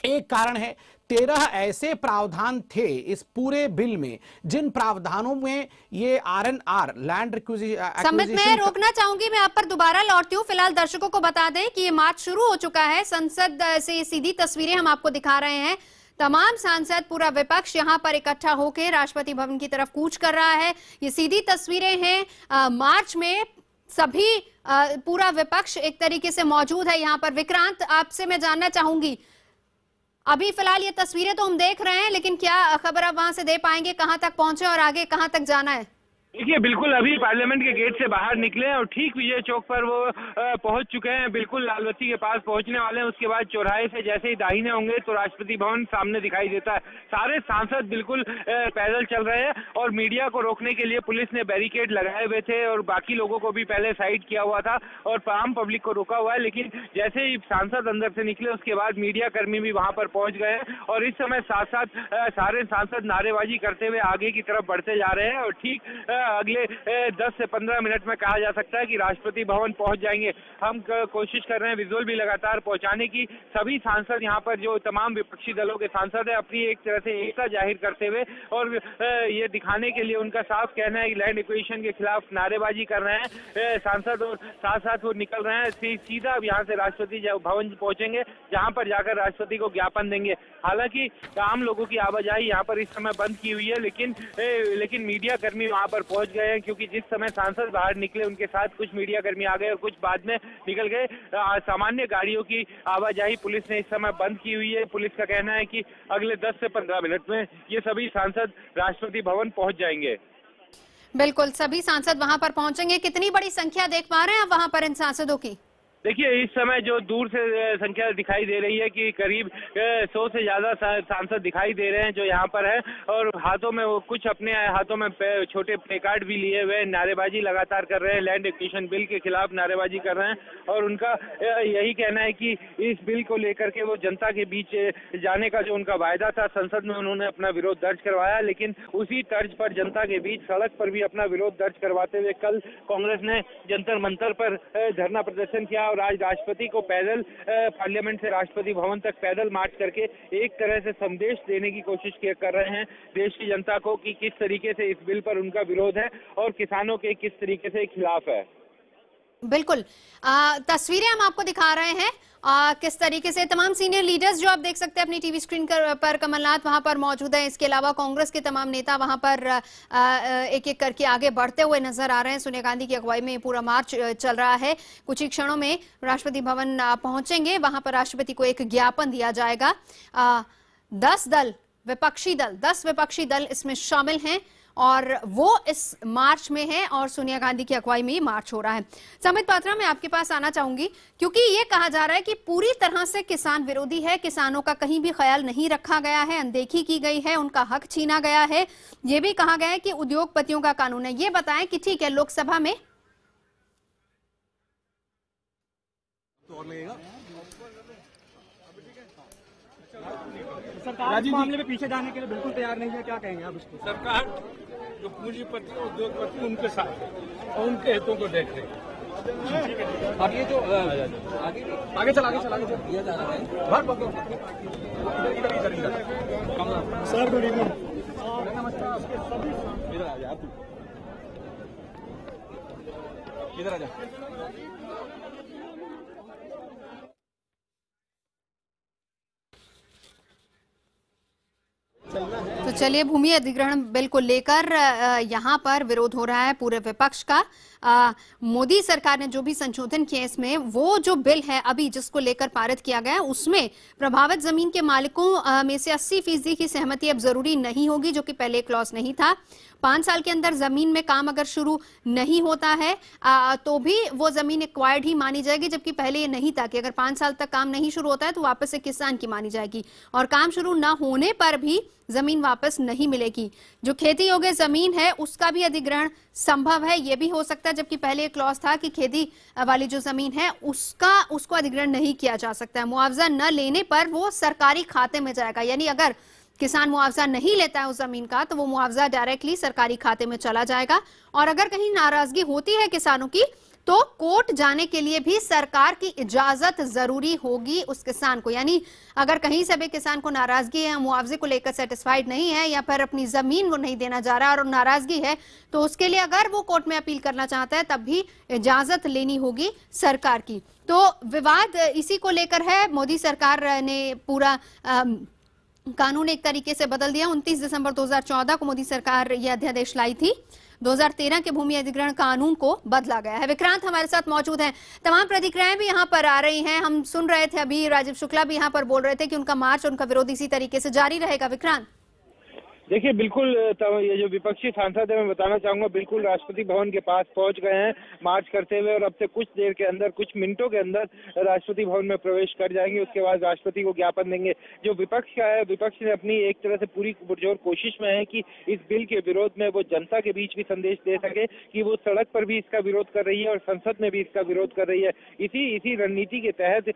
एक कारण है 13 ऐसे प्रावधान थे इस पूरे बिल में जिन प्रावधानों में ये आरएनआर लैंड एक्विजिशन। संबित, मैं रोकना चाहूंगी, मैं आप पर दोबारा लौटती हूँ। फिलहाल दर्शकों को बता दें कि ये मार्च शुरू हो चुका है। संसद से सीधी तस्वीरें हम आपको दिखा रहे हैं। तमाम सांसद, पूरा विपक्ष यहां पर इकट्ठा होकर राष्ट्रपति भवन की तरफ कूच कर रहा है। ये सीधी तस्वीरें हैं मार्च में, सभी पूरा विपक्ष एक तरीके से मौजूद है यहाँ पर। विक्रांत, आपसे मैं जानना चाहूंगी, अभी फिलहाल ये तस्वीरें तो हम देख रहे हैं, लेकिन क्या खबर आप वहां से दे पाएंगे, कहां तक पहुंचे और आगे कहां तक जाना है? देखिए बिल्कुल अभी पार्लियामेंट के गेट से बाहर निकले और ठीक विजय चौक पर वो पहुंच चुके हैं। बिल्कुल लालबत्ती के पास पहुंचने वाले हैं। उसके बाद चौराहे से जैसे ही दाहिने होंगे तो राष्ट्रपति भवन सामने दिखाई देता है। सारे सांसद बिल्कुल पैदल चल रहे हैं और मीडिया को रोकने के लिए पुलिस ने बैरिकेड लगाए हुए थे और बाकी लोगों को भी पहले साइड किया हुआ था और आम पब्लिक को रोका हुआ है। लेकिन जैसे ही सांसद अंदर से निकले उसके बाद मीडिया कर्मी भी वहां पर पहुंच गए हैं और इस समय साथ साथ सारे सांसद नारेबाजी करते हुए आगे की तरफ बढ़ते जा रहे हैं। और ठीक अगले 10 से 15 मिनट में कहा जा सकता है कि राष्ट्रपति भवन पहुंच जाएंगे। हम कोशिश कर रहे हैं विजुअल भी लगातार पहुंचाने की। सभी सांसद यहाँ पर जो तमाम विपक्षी दलों के सांसद है अपनी एक तरह से एकता जाहिर करते हुए और ये दिखाने के लिए उनका साफ कहना है कि लैंड एक्विजिशन के खिलाफ नारेबाजी कर रहे हैं सांसद, और साथ साथ वो निकल रहे हैं सीधा यहाँ से राष्ट्रपति भवन पहुंचेंगे, जहां पर जाकर राष्ट्रपति को ज्ञापन देंगे। हालांकि आम लोगों की आवाजाही यहाँ पर इस समय बंद की हुई है, लेकिन मीडिया कर्मी वहां पर पहुंच गए हैं, क्योंकि जिस समय सांसद बाहर निकले उनके साथ कुछ मीडिया कर्मी आ गए और कुछ बाद में निकल गए। सामान्य गाड़ियों की आवाजाही पुलिस ने इस समय बंद की हुई है। पुलिस का कहना है कि अगले 10 से 15 मिनट में ये सभी सांसद राष्ट्रपति भवन पहुंच जाएंगे। बिल्कुल, सभी सांसद वहां पर पहुंचेंगे। कितनी बड़ी संख्या देख पा रहे हैं आप वहां पर इन सांसदों की? देखिए, इस समय जो दूर से संख्या दिखाई दे रही है कि करीब 100 से ज्यादा सांसद दिखाई दे रहे हैं जो यहाँ पर है, और हाथों में वो कुछ अपने हाथों में छोटे प्ले कार्ड भी लिए हुए नारेबाजी लगातार कर रहे हैं, लैंड एक्विजिशन बिल के खिलाफ नारेबाजी कर रहे हैं। और उनका यही कहना है कि इस बिल को लेकर के वो जनता के बीच जाने का जो उनका वायदा था, संसद में उन्होंने अपना विरोध दर्ज करवाया, लेकिन उसी तर्ज पर जनता के बीच सड़क पर भी अपना विरोध दर्ज करवाते हुए कल कांग्रेस ने जंतर मंतर पर धरना प्रदर्शन किया और आज राष्ट्रपति को पैदल पार्लियामेंट से राष्ट्रपति भवन तक पैदल मार्च करके एक तरह से संदेश देने की कोशिश कर रहे हैं देश की जनता को कि किस तरीके से इस बिल पर उनका विरोध है और किसानों के किस तरीके से खिलाफ है। बिल्कुल, तस्वीरें हम आपको दिखा रहे हैं किस तरीके से तमाम सीनियर लीडर्स जो आप देख सकते हैं अपनी टीवी स्क्रीन पर, कमलनाथ वहां पर मौजूद है। इसके अलावा कांग्रेस के तमाम नेता वहां पर एक एक करके आगे बढ़ते हुए नजर आ रहे हैं। सोनिया गांधी की अगुवाई में पूरा मार्च चल रहा है। कुछ ही क्षणों में राष्ट्रपति भवन पहुंचेंगे, वहां पर राष्ट्रपति को एक ज्ञापन दिया जाएगा। 10 विपक्षी दल इसमें शामिल हैं और वो इस मार्च में है और सोनिया गांधी की अगुवाई में ये मार्च हो रहा है। संबित पात्रा, मैं आपके पास आना चाहूंगी क्योंकि ये कहा जा रहा है कि पूरी तरह से किसान विरोधी है, किसानों का कहीं भी ख्याल नहीं रखा गया है, अनदेखी की गई है, उनका हक छीना गया है। ये भी कहा गया है कि उद्योगपतियों का कानून है। ये बताएं कि ठीक है, लोकसभा में सरकार इस मामले में पीछे जाने के लिए बिल्कुल तैयार नहीं है, क्या कहेंगे आप इसको? सरकार जो पूंजीपति उद्योगपति उनके साथ और उनके हितों को देख रही है। अब ये जो आगे चला दिया जा रहा है सर, गुड इवनिंग। इधर आ जा। तो चलिए, भूमि अधिग्रहण बिल को लेकर यहाँ पर विरोध हो रहा है पूरे विपक्ष का। मोदी सरकार ने जो भी संशोधन किए इसमें, वो जो बिल है अभी जिसको लेकर पारित किया गया है उसमें प्रभावित जमीन के मालिकों में से 80% की सहमति अब जरूरी नहीं होगी, जो कि पहले क्लॉज नहीं था। 5 साल के अंदर जमीन में काम अगर शुरू नहीं होता है तो भी वो जमीन एक्वायर्ड ही मानी जाएगी, जबकि पहले ये नहीं था कि अगर 5 साल तक काम नहीं शुरू होता है तो वापस से किसान की मानी जाएगी, और काम शुरू ना होने पर भी जमीन वापस नहीं मिलेगी। जो खेती योग्य जमीन है उसका भी अधिग्रहण संभव है, ये भी हो सकता है, जबकि पहले एक क्लॉज था कि खेती वाली जो जमीन है उसको अधिग्रहण नहीं किया जा सकता है। मुआवजा न लेने पर वो सरकारी खाते में जाएगा, यानी अगर किसान मुआवजा नहीं लेता है उस जमीन का तो वो मुआवजा डायरेक्टली सरकारी खाते में चला जाएगा। और अगर कहीं नाराजगी होती है किसानों की तो कोर्ट जाने के लिए भी सरकार की इजाजत जरूरी होगी उस किसान को। यानी अगर कहीं से भी किसान को नाराजगी है, मुआवजे को लेकर सेटिस्फाइड नहीं है या फिर अपनी जमीन वो नहीं देना चाह रहा और नाराजगी है, तो उसके लिए अगर वो कोर्ट में अपील करना चाहता है तब भी इजाजत लेनी होगी सरकार की। तो विवाद इसी को लेकर है। मोदी सरकार ने पूरा कानून एक तरीके से बदल दिया। 29 दिसंबर 2014 को मोदी सरकार यह अध्यादेश लाई थी। 2013 के भूमि अधिग्रहण कानून को बदला गया है। विक्रांत हमारे साथ मौजूद हैं। तमाम प्रतिक्रियाएं भी यहाँ पर आ रही हैं। हम सुन रहे थे अभी राजीव शुक्ला भी यहाँ पर बोल रहे थे कि उनका मार्च, उनका विरोध इसी तरीके से जारी रहेगा। विक्रांत, देखिए, बिल्कुल ये जो विपक्षी सांसद है, मैं बताना चाहूंगा, बिल्कुल राष्ट्रपति भवन के पास पहुंच गए हैं मार्च करते हुए, और अब से कुछ देर के अंदर, कुछ मिनटों के अंदर राष्ट्रपति भवन में प्रवेश कर जाएंगे। उसके बाद राष्ट्रपति को ज्ञापन देंगे। जो विपक्ष का है, विपक्ष ने अपनी एक तरह से पूरी पुरजोर कोशिश में है कि इस बिल के विरोध में वो जनता के बीच भी संदेश दे सके कि वो सड़क पर भी इसका विरोध कर रही है और संसद में भी इसका विरोध कर रही है। इसी रणनीति के तहत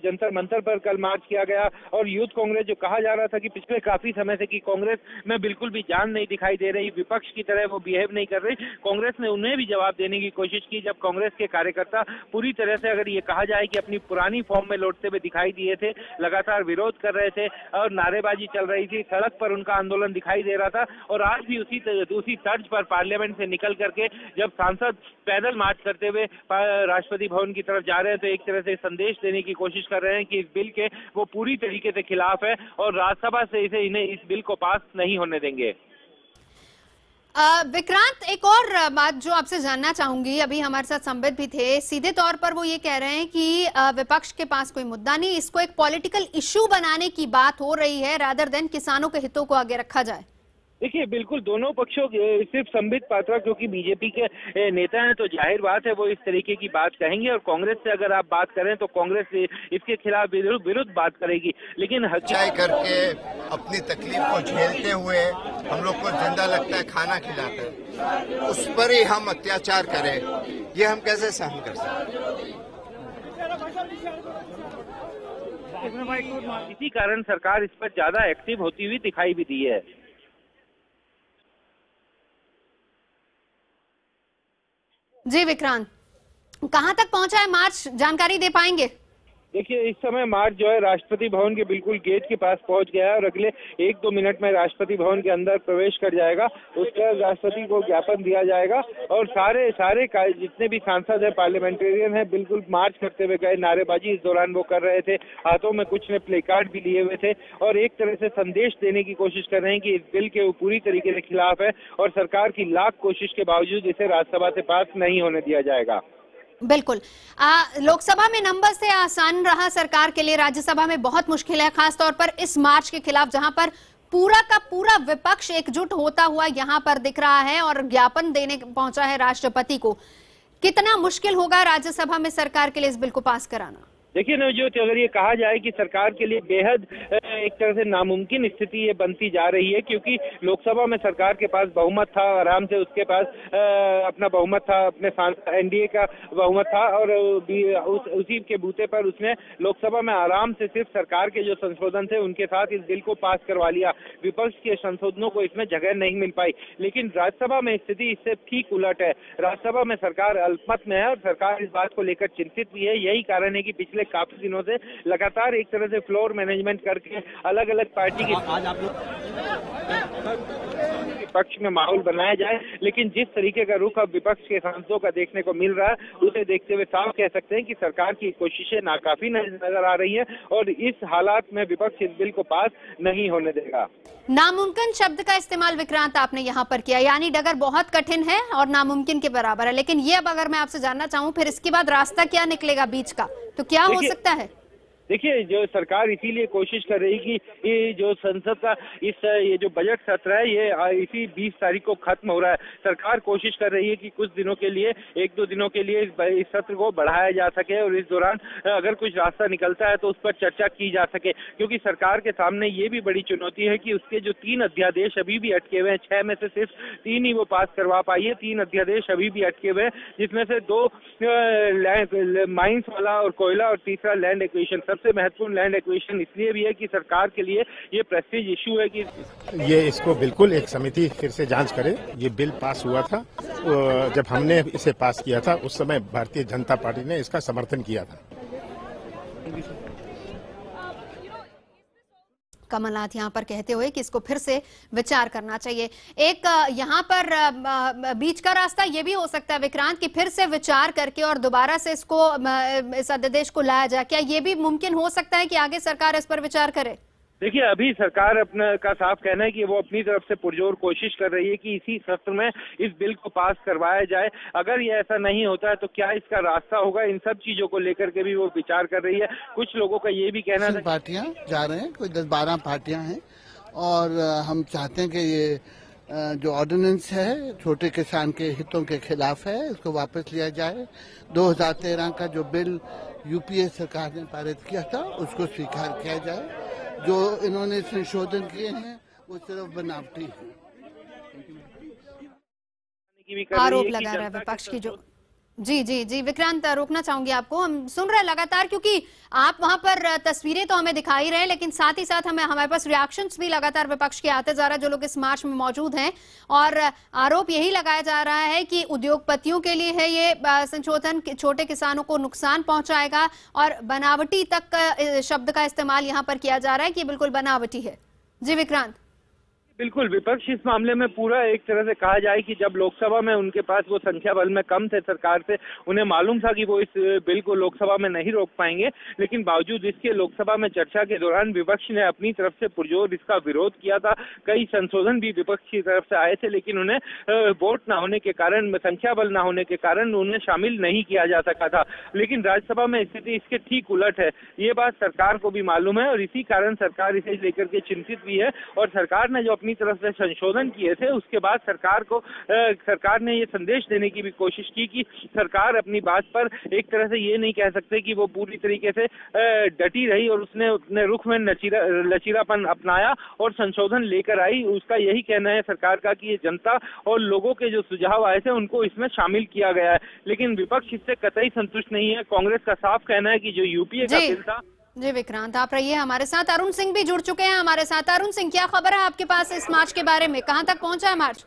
जंतर मंतर पर कल मार्च किया गया। और यूथ कांग्रेस, जो कहा जा रहा था कि पिछले काफी समय से कि कांग्रेस में उनमें बिल्कुल भी जान नहीं दिखाई दे रही, विपक्ष की तरह वो बिहेव नहीं कर रही। कांग्रेस ने उन्हें भी जवाब देने की कोशिश की जब कांग्रेस के कार्यकर्ता पूरी तरह से, अगर ये कहा जाए कि अपनी पुरानी फॉर्म में लौटते हुए दिखाई दिए थे, लगातार विरोध कर रहे थे और नारेबाजी चल रही थी, सड़क पर उनका आंदोलन दिखाई दे रहा था। और आज भी उसी तर्ज पर पार्लियामेंट से निकल करके जब सांसद पैदल मार्च करते हुए राष्ट्रपति भवन की तरफ जा रहे हैं तो एक तरह से संदेश देने की कोशिश कर रहे हैं कि इस बिल के वो पूरी तरीके से खिलाफ है और राज्यसभा से इन्हें इस बिल को पास नहीं होने देंगे। विक्रांत, एक और बात जो आपसे जानना चाहूंगी, अभी हमारे साथ संबित भी थे, सीधे तौर पर वो ये कह रहे हैं कि विपक्ष के पास कोई मुद्दा नहीं, इसको एक पॉलिटिकल इश्यू बनाने की बात हो रही है रादर देन किसानों के हितों को आगे रखा जाए। देखिए, बिल्कुल दोनों पक्षों, सिर्फ संबित पात्रा क्योंकि बीजेपी के नेता हैं तो जाहिर बात है वो इस तरीके की बात कहेंगे, और कांग्रेस से अगर आप बात करें तो कांग्रेस इसके खिलाफ विरुद्ध बात करेगी। लेकिन चाय करके अपनी तकलीफ को झेलते हुए हम लोग को जिंदा लगता है खाना खिलाकर, उस पर ही हम अत्याचार करें, ये हम कैसे सहन कर सकते? इसी कारण सरकार इस पर ज्यादा एक्टिव होती हुई दिखाई भी दी है। जी विक्रांत, कहां तक पहुंचा है मार्च, जानकारी दे पाएंगे? देखिए, इस समय मार्च जो है राष्ट्रपति भवन के बिल्कुल गेट के पास पहुंच गया है और अगले 1-2 मिनट में राष्ट्रपति भवन के अंदर प्रवेश कर जाएगा। उसके बाद राष्ट्रपति को ज्ञापन दिया जाएगा और सारे जितने भी सांसद हैं, पार्लियामेंटेरियन हैं, बिल्कुल मार्च करते हुए गए, नारेबाजी इस दौरान वो कर रहे थे, हाथों में कुछ ने प्ले कार्ड भी लिए हुए थे और एक तरह से संदेश देने की कोशिश कर रहे हैं कि इस बिल के वो पूरी तरीके से खिलाफ है और सरकार की लाख कोशिश के बावजूद इसे राज्यसभा से पास नहीं होने दिया जाएगा। बिल्कुल। लोकसभा में नंबर से आसान रहा सरकार के लिए, राज्यसभा में बहुत मुश्किल है, खास तौर पर इस मार्च के खिलाफ जहां पर पूरा का पूरा विपक्ष एकजुट होता हुआ यहां पर दिख रहा है और ज्ञापन देने पहुंचा है राष्ट्रपति को। कितना मुश्किल होगा राज्यसभा में सरकार के लिए इस बिल को पास कराना? देखिए नवजोत, अगर ये कहा जाए कि सरकार के लिए बेहद एक तरह से नामुमकिन स्थिति ये बनती जा रही है, क्योंकि लोकसभा में सरकार के पास बहुमत था, आराम से उसके पास अपना बहुमत था, अपने एनडीए का बहुमत था और उसी के बूते पर उसने लोकसभा में आराम से सिर्फ सरकार के जो संशोधन थे उनके साथ इस बिल को पास करवा लिया। विपक्ष के संशोधनों को इसमें जगह नहीं मिल पाई। लेकिन राज्यसभा में स्थिति इससे ठीक उलट है। राज्यसभा में सरकार अल्पमत में है और सरकार इस बात को लेकर चिंतित भी है। यही कारण है कि पिछले काफी दिनों से लगातार एक तरह से फ्लोर मैनेजमेंट करके अलग अलग पार्टी के पक्ष में माहौल बनाया जाए। लेकिन जिस तरीके का रुख अब विपक्ष के सांसदों का देखने को मिल रहा है, उसे देखते हुए साफ कह सकते हैं कि सरकार की कोशिशें नाकाफी नजर आ रही हैं और इस हालात में विपक्ष इस बिल को पास नहीं होने देगा। नामुमकिन शब्द का इस्तेमाल विक्रांत आपने यहाँ पर किया, यानी डगर बहुत कठिन है और नामुमकिन के बराबर है। लेकिन ये अब अगर मैं आपसे जानना चाहूँ, फिर इसके बाद रास्ता क्या निकलेगा बीच का, तो क्या हो सकता है? देखिए, जो सरकार इसीलिए कोशिश कर रही कि ये जो संसद का ये जो बजट सत्र है ये इसी 20 तारीख को खत्म हो रहा है। सरकार कोशिश कर रही है कि कुछ दिनों के लिए, 1-2 दिनों के लिए इस सत्र को बढ़ाया जा सके और इस दौरान अगर कुछ रास्ता निकलता है तो उस पर चर्चा की जा सके, क्योंकि सरकार के सामने ये भी बड़ी चुनौती है कि उसके जो 3 अध्यादेश अभी भी अटके हुए हैं, 6 में से सिर्फ 3 ही वो पास करवा पाई है। 3 अध्यादेश अभी भी अटके हुए हैं, जिसमें से 2 माइंस वाला और कोयला और तीसरा लैंड एक्विजिशन। सबसे महत्वपूर्ण लैंड एक्विजिशन इसलिए भी है कि सरकार के लिए ये प्रेस्टीज इशू है कि ये इसको बिल्कुल एक समिति फिर से जांच करे। ये बिल पास हुआ था, जब हमने इसे पास किया था उस समय भारतीय जनता पार्टी ने इसका समर्थन किया था। कमलनाथ यहाँ पर कहते हुए कि इसको फिर से विचार करना चाहिए। एक यहाँ पर बीच का रास्ता ये भी हो सकता है विक्रांत कि फिर से विचार करके और दोबारा से इसको इस अध्यादेश को लाया जाए। क्या ये भी मुमकिन हो सकता है कि आगे सरकार इस पर विचार करे? देखिए, अभी सरकार अपना का साफ कहना है कि वो अपनी तरफ से पुरजोर कोशिश कर रही है कि इसी सत्र में इस बिल को पास करवाया जाए। अगर ये ऐसा नहीं होता है तो क्या इसका रास्ता होगा, इन सब चीजों को लेकर के भी वो विचार कर रही है। कुछ लोगों का ये भी कहना है, पार्टियां जा रहे हैं, कोई 10-12 पार्टियां हैं और हम चाहते हैं कि ये जो ऑर्डिनेंस है छोटे किसान के हितों के खिलाफ है, इसको वापस लिया जाए। 2013 का जो बिल यूपीए सरकार ने पारित किया था उसको स्वीकार किया जाए। जो इन्होंने संशोधन किए हैं वो सिर्फ बनावटी है। आरोप लगा रहा है विपक्ष की जो जी जी जी विक्रांत, रोकना चाहूंगी आपको। हम सुन रहे हैं लगातार, क्योंकि आप वहां पर तस्वीरें तो हमें दिखाई रहे हैं, लेकिन साथ ही साथ हमारे पास रिएक्शंस भी लगातार विपक्ष के आते जा रहा है, जो लोग इस मार्च में मौजूद हैं। और आरोप यही लगाया जा रहा है कि उद्योगपतियों के लिए है ये संशोधन, छोटे किसानों को नुकसान पहुंचाएगा, और बनावटी तक शब्द का इस्तेमाल यहाँ पर किया जा रहा है कि बिल्कुल बनावटी है। जी विक्रांत। बिल्कुल, विपक्ष इस मामले में पूरा एक तरह से कहा जाए कि जब लोकसभा में उनके पास वो संख्या बल में कम थे सरकार से, उन्हें मालूम था कि वो इस बिल को लोकसभा में नहीं रोक पाएंगे, लेकिन बावजूद इसके लोकसभा में चर्चा के दौरान विपक्ष ने अपनी तरफ से पुरजोर इसका विरोध किया था। कई संशोधन भी विपक्ष की तरफ से आए थे, लेकिन उन्हें वोट न होने के कारण, संख्या बल न होने के कारण उन्हें शामिल नहीं किया जा सका था। लेकिन राज्यसभा में स्थिति इसके ठीक उलट है, ये बात सरकार को भी मालूम है और इसी कारण सरकार इसे लेकर के चिंतित भी है। और सरकार ने जो अपनी तरफ से संशोधन किए थे, उसके बाद सरकार ने ये संदेश देने की भी कोशिश की कि सरकार अपनी बात पर एक तरह से ये नहीं कह सकते कि वो पूरी तरीके से डटी रही और उसने अपने रुख में लचीलापन अपनाया और संशोधन लेकर आई। उसका यही कहना है सरकार का कि ये जनता और लोगों के जो सुझाव आए थे उनको इसमें शामिल किया गया है, लेकिन विपक्ष इससे कतई संतुष्ट नहीं है। कांग्रेस का साफ कहना है कि जो यूपीए का बिल था। जी विक्रांत, आप रहिए हमारे साथ। अरुण सिंह भी जुड़ चुके हैं हमारे साथ। अरुण सिंह, क्या खबर है आपके पास इस मार्च के बारे में? कहां तक पहुंचा है मार्च?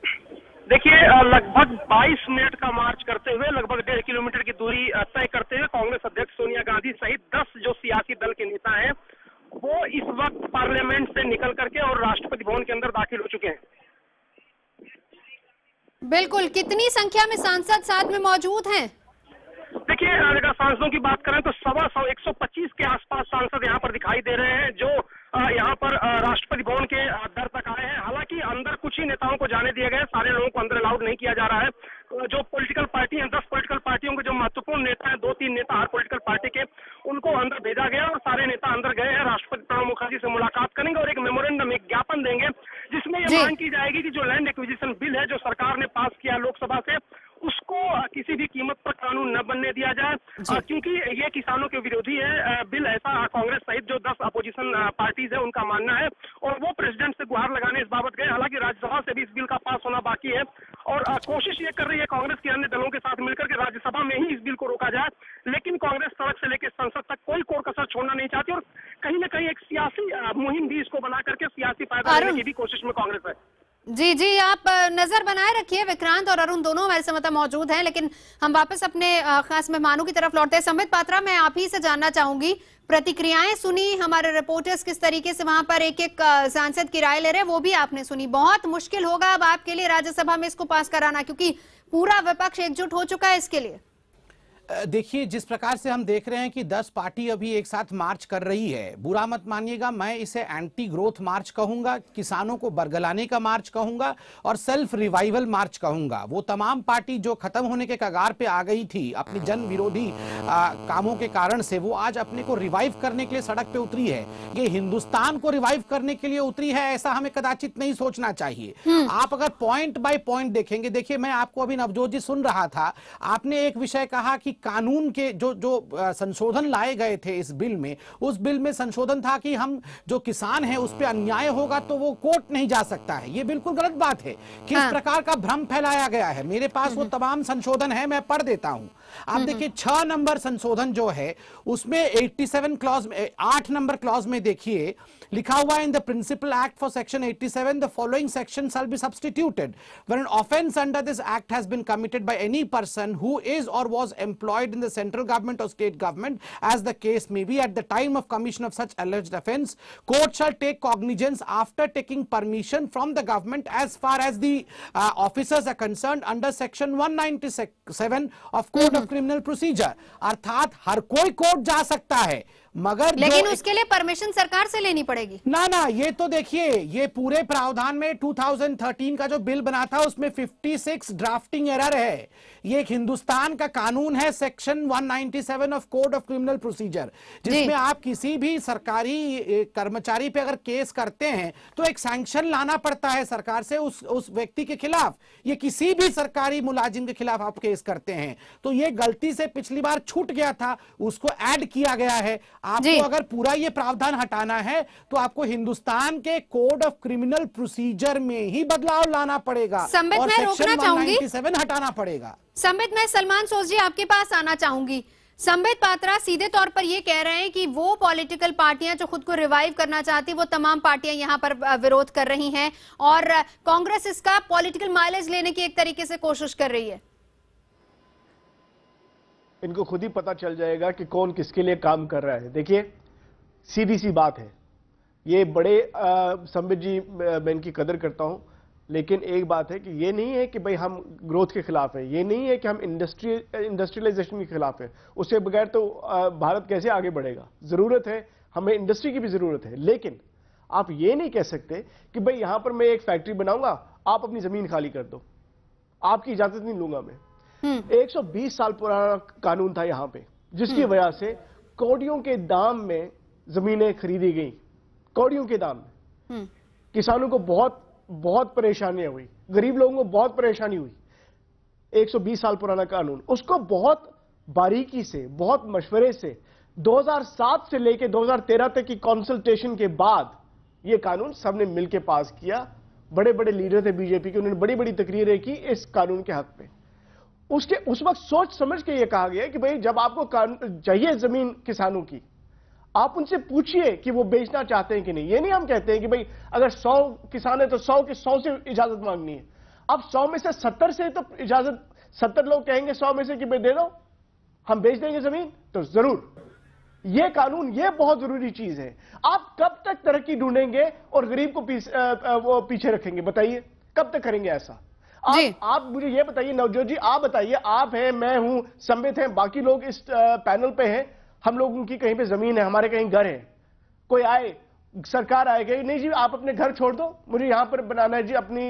देखिए, लगभग 22 मिनट का मार्च करते हुए लगभग 1.5 किलोमीटर की दूरी तय करते हुए कांग्रेस अध्यक्ष सोनिया गांधी सहित 10 जो सियासी दल के नेता हैं, वो इस वक्त पार्लियामेंट से निकल करके और राष्ट्रपति भवन के अंदर दाखिल हो चुके हैं। बिल्कुल, कितनी संख्या में सांसद साथ में मौजूद हैं? देखिए, अगर सांसदों की बात करें तो 125 के आसपास सांसद यहाँ पर दिखाई दे रहे हैं, जो यहाँ पर राष्ट्रपति भवन के दर तक आए हैं। हालांकि अंदर कुछ ही नेताओं को जाने दिया गया है, सारे लोगों को अंदर अलाउड नहीं किया जा रहा है। जो पॉलिटिकल पार्टी हैं, 10 पॉलिटिकल पार्टियों के जो महत्वपूर्ण नेता हैं, 2-3 नेता हर पॉलिटिकल पार्टी के, उनको अंदर भेजा गया और सारे नेता अंदर गए हैं। राष्ट्रपति प्रणब मुखर्जी से मुलाकात करेंगे और एक मेमोरेंडम, एक ज्ञापन देंगे, जिसमें यह मांग की जाएगी कि जो लैंड एक्विजिशन बिल है जो सरकार ने पास किया लोकसभा से, उसको किसी भी कीमत पर कानून न बनने दिया जाए, क्योंकि ये किसानों के विरोधी है बिल। ऐसा कांग्रेस सहित जो 10 अपोजिशन पार्टीज है उनका मानना है और वो प्रेसिडेंट से गुहार लगाने इस बाबत गए। हालांकि राज्यसभा से भी इस बिल का पास होना बाकी है और कोशिश ये कर रही है कांग्रेस के अन्य दलों के साथ मिलकर के राज्यसभा में ही इस बिल को रोका जाए, लेकिन कांग्रेस सड़क से लेकर संसद तक कोई कोर कसर छोड़ना नहीं चाहती और कहीं न कहीं एक सियासी मुहिम भी इसको बना करके सियासी फायदा लेने की भी कोशिश में कांग्रेस है। जी जी, आप नजर बनाए रखिए। विक्रांत और अरुण दोनों हमारे साथ मौजूद हैं, लेकिन हम वापस अपने खास मेहमानों की तरफ लौटते हैं। संबित पात्रा, मैं आप ही से जानना चाहूंगी, प्रतिक्रियाएं सुनी हमारे रिपोर्टर्स किस तरीके से वहां पर एक एक सांसद की राय ले रहे हैं, वो भी आपने सुनी। बहुत मुश्किल होगा अब आपके लिए राज्यसभा में इसको पास कराना, क्योंकि पूरा विपक्ष एकजुट हो चुका है इसके लिए। देखिए, जिस प्रकार से हम देख रहे हैं कि 10 पार्टी अभी एक साथ मार्च कर रही है, बुरा मत मानिएगा, मैं इसे एंटी ग्रोथ मार्च कहूंगा, किसानों को बरगलाने का मार्च कहूंगा और सेल्फ रिवाइवल मार्च कहूंगा। वो तमाम पार्टी जो खत्म होने के कगार पे आ गई थी अपनी जन विरोधी कामों के कारण से, वो आज अपने को रिवाइव करने के लिए सड़क पे उतरी है। ये हिंदुस्तान को रिवाइव करने के लिए उतरी है, ऐसा हमें कदाचित नहीं सोचना चाहिए। आप अगर पॉइंट बाय पॉइंट देखेंगे, देखिए मैं आपको अभी नवजोत जी सुन रहा था, आपने एक विषय कहा कि कानून के जो संशोधन लाए गए थे इस बिल में, उस बिल में संशोधन था कि हम जो किसान है उस पे अन्याय होगा तो वो कोर्ट नहीं जा सकता है। ये बिल्कुल गलत बात है। किस प्रकार का भ्रम फैलाया गया है, मेरे पास वो तमाम संशोधन है, मैं पढ़ देता हूं। आप देखिए 6 नंबर संशोधन जो है उसमें 87 क्लॉज में 8 नंबर क्लॉज में देखिए लिखा हुआ है, in the principal act for section 87 the following section shall be substituted when an offence under this act has been committed by any person who is or was employed in the central government or state government, as the case may be, at the time of commission of such alleged offence, court shall take cognizance after taking permission from the government as far as the officers are concerned under section 197 of Code of Criminal Procedure। अर्थात हर कोई court जा सकता है, मगर लेकिन उसके लिए permission सरकार से लेनी पड़ेगी। ना, ये तो देखिए, ये पूरे प्रावधान में 2013 का जो बिल बना था उसमें 56 ड्राफ्टिंग एरर है। ये एक हिंदुस्तान का कानून है, section 197 of code of criminal procedure, जिसमें आप किसी भी सरकारी कर्मचारी पे अगर केस करते हैं तो एक सैंक्शन लाना पड़ता है सरकार से उस व्यक्ति के खिलाफ। ये किसी भी सरकारी मुलाजिम के खिलाफ आप केस करते हैं, तो ये गलती से पिछली बार छूट गया था, उसको ऐड किया गया है। आपको अगर पूरा ये प्रावधान हटाना है तो आपको हिंदुस्तान के कोड ऑफ क्रिमिनल प्रोसीजर में ही बदलाव लाना पड़ेगा संबित, और मैं रोकना चाहूंगी 197 हटाना पड़ेगा। संबित, मैं सलमान सोज जी आपके पास आना चाहूंगी। संबित पात्रा सीधे तौर पर ये कह रहे हैं कि वो पॉलिटिकल पार्टियां जो खुद को रिवाइव करना चाहती, वो तमाम पार्टियां यहां पर विरोध कर रही हैं और कांग्रेस इसका पॉलिटिकल माइलेज लेने की एक तरीके से कोशिश कर रही है। इनको खुद ही पता चल जाएगा कि कौन किसके लिए काम कर रहा है। देखिए, सीधी सी बात है, ये बड़े संबित जी, मैं इनकी कदर करता हूं, लेकिन एक बात है कि ये नहीं है कि भाई हम ग्रोथ के खिलाफ है, ये नहीं है कि हम इंडस्ट्रियलाइजेशन के खिलाफ है। उसके बगैर तो भारत कैसे आगे बढ़ेगा। जरूरत है, हमें इंडस्ट्री की भी जरूरत है, लेकिन आप ये नहीं कह सकते कि भाई यहां पर मैं एक फैक्ट्री बनाऊंगा, आप अपनी जमीन खाली कर दो, आपकी इजाजत नहीं लूंगा मैं। 120 साल पुराना कानून था यहां पे, जिसकी वजह से कौड़ियों के दाम में जमीनें खरीदी गई, कौड़ियों के दाम में। किसानों को बहुत परेशानियां हुई, गरीब लोगों को बहुत परेशानी हुई। 120 साल पुराना कानून, उसको बहुत बारीकी से, बहुत मशवरे से 2007 से लेकर 2013 तक की कंसल्टेशन के बाद यह कानून सबने मिलकर पास किया। बड़े बड़े लीडर थे बीजेपी के, उन्होंने बड़ी बड़ी तकरीरें की इस कानून के हक में। उस वक्त सोच समझ के यह कहा गया कि भाई जब आपको चाहिए जमीन किसानों की, आप उनसे पूछिए कि वो बेचना चाहते हैं कि नहीं। ये नहीं हम कहते हैं कि भाई अगर 100 किसान है तो 100 के 100 से इजाजत मांगनी है। अब 100 में से 70 से तो इजाजत, 70 लोग कहेंगे 100 में से कि भाई दे दो, हम बेच देंगे जमीन, तो जरूर ये कानून, ये बहुत जरूरी चीज है। आप कब तक तरक्की ढूंढेंगे और गरीब को पीछे रखेंगे? बताइए, कब तक करेंगे ऐसा? आप मुझे ये बताइए, नवजोत जी आप बताइए, आप हैं, मैं हूं, संबित हैं, बाकी लोग इस पैनल पे हैं, हम लोगों की कहीं पे जमीन है, हमारे कहीं घर है, कोई आए, सरकार आए गई, नहीं जी आप अपने घर छोड़ दो, मुझे यहां पर बनाना है जी अपनी,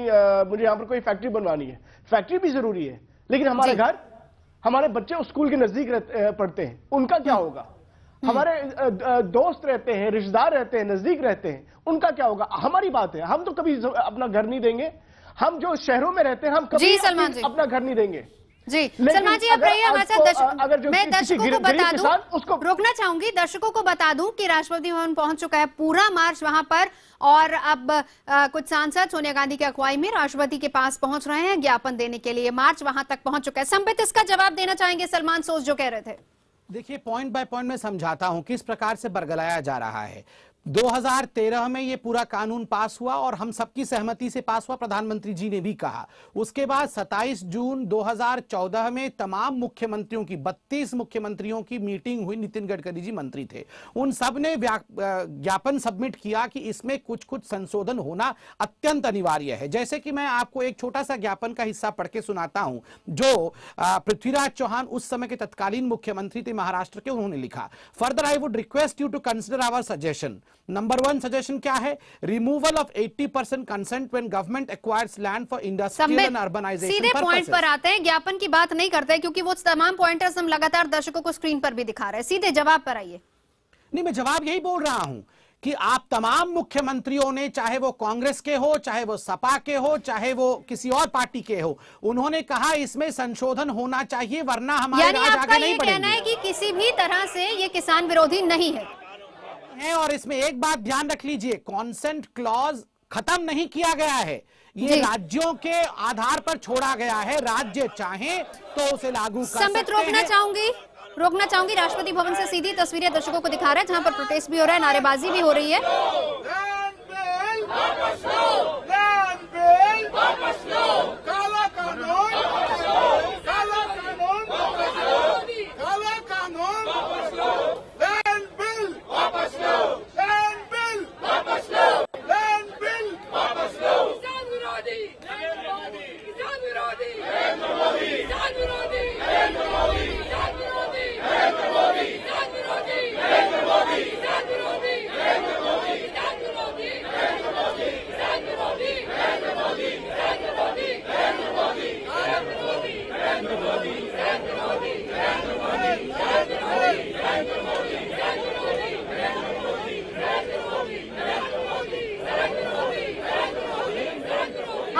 मुझे यहां पर कोई फैक्ट्री बनवानी है। फैक्ट्री भी जरूरी है, लेकिन हमारे घर, हमारे बच्चे स्कूल के नजदीक पढ़ते हैं, उनका क्या होगा? हमारे दोस्त रहते हैं, रिश्तेदार रहते हैं, नजदीक रहते हैं, उनका क्या होगा? हमारी बात है, हम तो कभी अपना घर नहीं देंगे। हम जो शहरों में रहते हैं, हम कभी अपना घर नहीं देंगे। जी सलमान जी, आप रहिए हमारे साथ। मैं दर्शकों को बता दूं, उसको रोकना चाहूंगी, दर्शकों को बता दूं कि राष्ट्रपति भवन पहुंच चुका है पूरा मार्च वहां पर, और अब कुछ सांसद सोनिया गांधी की अगुवाई में राष्ट्रपति के पास पहुंच रहे हैं ज्ञापन देने के लिए। मार्च वहां तक पहुंच चुका है। संबित, इसका जवाब देना चाहेंगे सलमान सोज जो कह रहे थे? देखिए, पॉइंट बाय पॉइंट में समझाता हूं किस प्रकार से बरगलाया जा रहा है। 2013 में ये पूरा कानून पास हुआ और हम सबकी सहमति से पास हुआ, प्रधानमंत्री जी ने भी कहा। उसके बाद 27 जून 2014 में तमाम मुख्यमंत्रियों की, 32 मुख्यमंत्रियों की मीटिंग हुई। नितिन गडकरी जी मंत्री थे, उन सब ने ज्ञापन सबमिट किया कि इसमें कुछ कुछ संशोधन होना अत्यंत अनिवार्य है। जैसे कि मैं आपको एक छोटा सा ज्ञापन का हिस्सा पढ़ के सुनाता हूं, जो पृथ्वीराज चौहान उस समय के तत्कालीन मुख्यमंत्री थे महाराष्ट्र के, उन्होंने लिखा। Further I would request you to consider our suggestion. Number 1 suggestion क्या है? Removal of 80% consent when government acquires land for industrial and urbanisation. सीधे पॉइंट पर आते हैं, ज्ञापन की बात नहीं करते क्योंकि वो तमाम पॉइंटर्स हम लगातार दर्शकों को स्क्रीन पर भी दिखा रहे हैं। सीधे जवाब पर आइए। नहीं, मैं जवाब यही बोल रहा हूं कि आप तमाम मुख्यमंत्रियों ने, चाहे वो कांग्रेस के हो, चाहे वो सपा के हो, चाहे वो किसी और पार्टी के हो, उन्होंने कहा इसमें संशोधन होना चाहिए, वरना हमारे राज आगे नहीं बढ़ेंगे। कहना है कि किसी भी तरह से ये किसान विरोधी नहीं है। और इसमें एक बात ध्यान रख लीजिए, कॉन्सेंट क्लॉज खत्म नहीं किया गया है, ये राज्यों के आधार पर छोड़ा गया है। राज्य चाहे तो उसे लागू कर सकते हैं। संबित, रोकना चाहूंगी, राष्ट्रपति भवन से सीधी तस्वीरें दर्शकों को दिखा रहे हैं, जहां पर प्रोटेस्ट भी हो रहा है, नारेबाजी भी हो रही है।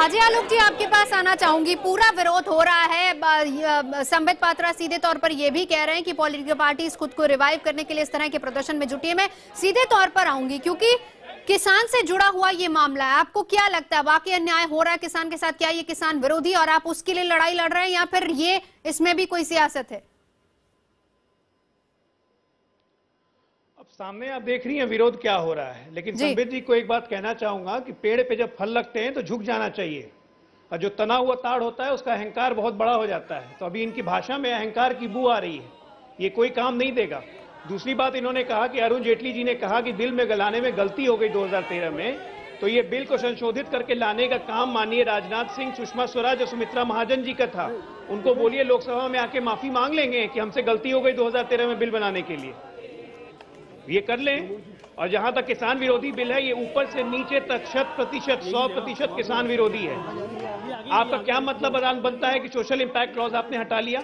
अजय आलोक जी, आपके पास आना चाहूंगी। पूरा विरोध हो रहा है, संबित पात्रा सीधे तौर पर यह भी कह रहे हैं कि पॉलिटिकल पार्टीज खुद को रिवाइव करने के लिए इस तरह के प्रदर्शन में जुटी है। मैं सीधे तौर पर आऊंगी क्योंकि किसान से जुड़ा हुआ ये मामला है। आपको क्या लगता है, वाकई अन्याय हो रहा है किसान के साथ? क्या ये किसान विरोधी और आप उसके लिए लड़ाई लड़ रहे हैं, या फिर ये इसमें भी कोई सियासत है? अब सामने आप देख रही हैं विरोध क्या हो रहा है, लेकिन संबित जी को एक बात कहना चाहूंगा कि पेड़ पे जब फल लगते हैं तो झुक जाना चाहिए, और जो तना हुआ ताड़ होता है उसका अहंकार बहुत बड़ा हो जाता है। तो अभी इनकी भाषा में अहंकार की बू आ रही है, ये कोई काम नहीं देगा। दूसरी बात, इन्होंने कहा कि अरुण जेटली जी ने कहा कि बिल में लाने में गलती हो गई 2013 में, तो ये बिल को संशोधित करके लाने का काम माननीय राजनाथ सिंह, सुषमा स्वराज और सुमित्रा महाजन जी का था। उनको बोलिए लोकसभा में आके माफी मांग लेंगे कि हमसे गलती हो गई 2013 में बिल बनाने के लिए, ये कर लें। और जहां तक किसान विरोधी बिल है, ये ऊपर से नीचे तक 100% किसान विरोधी है। आपका क्या मतलब बनता है कि सोशल इंपैक्ट क्लॉज आपने हटा लिया?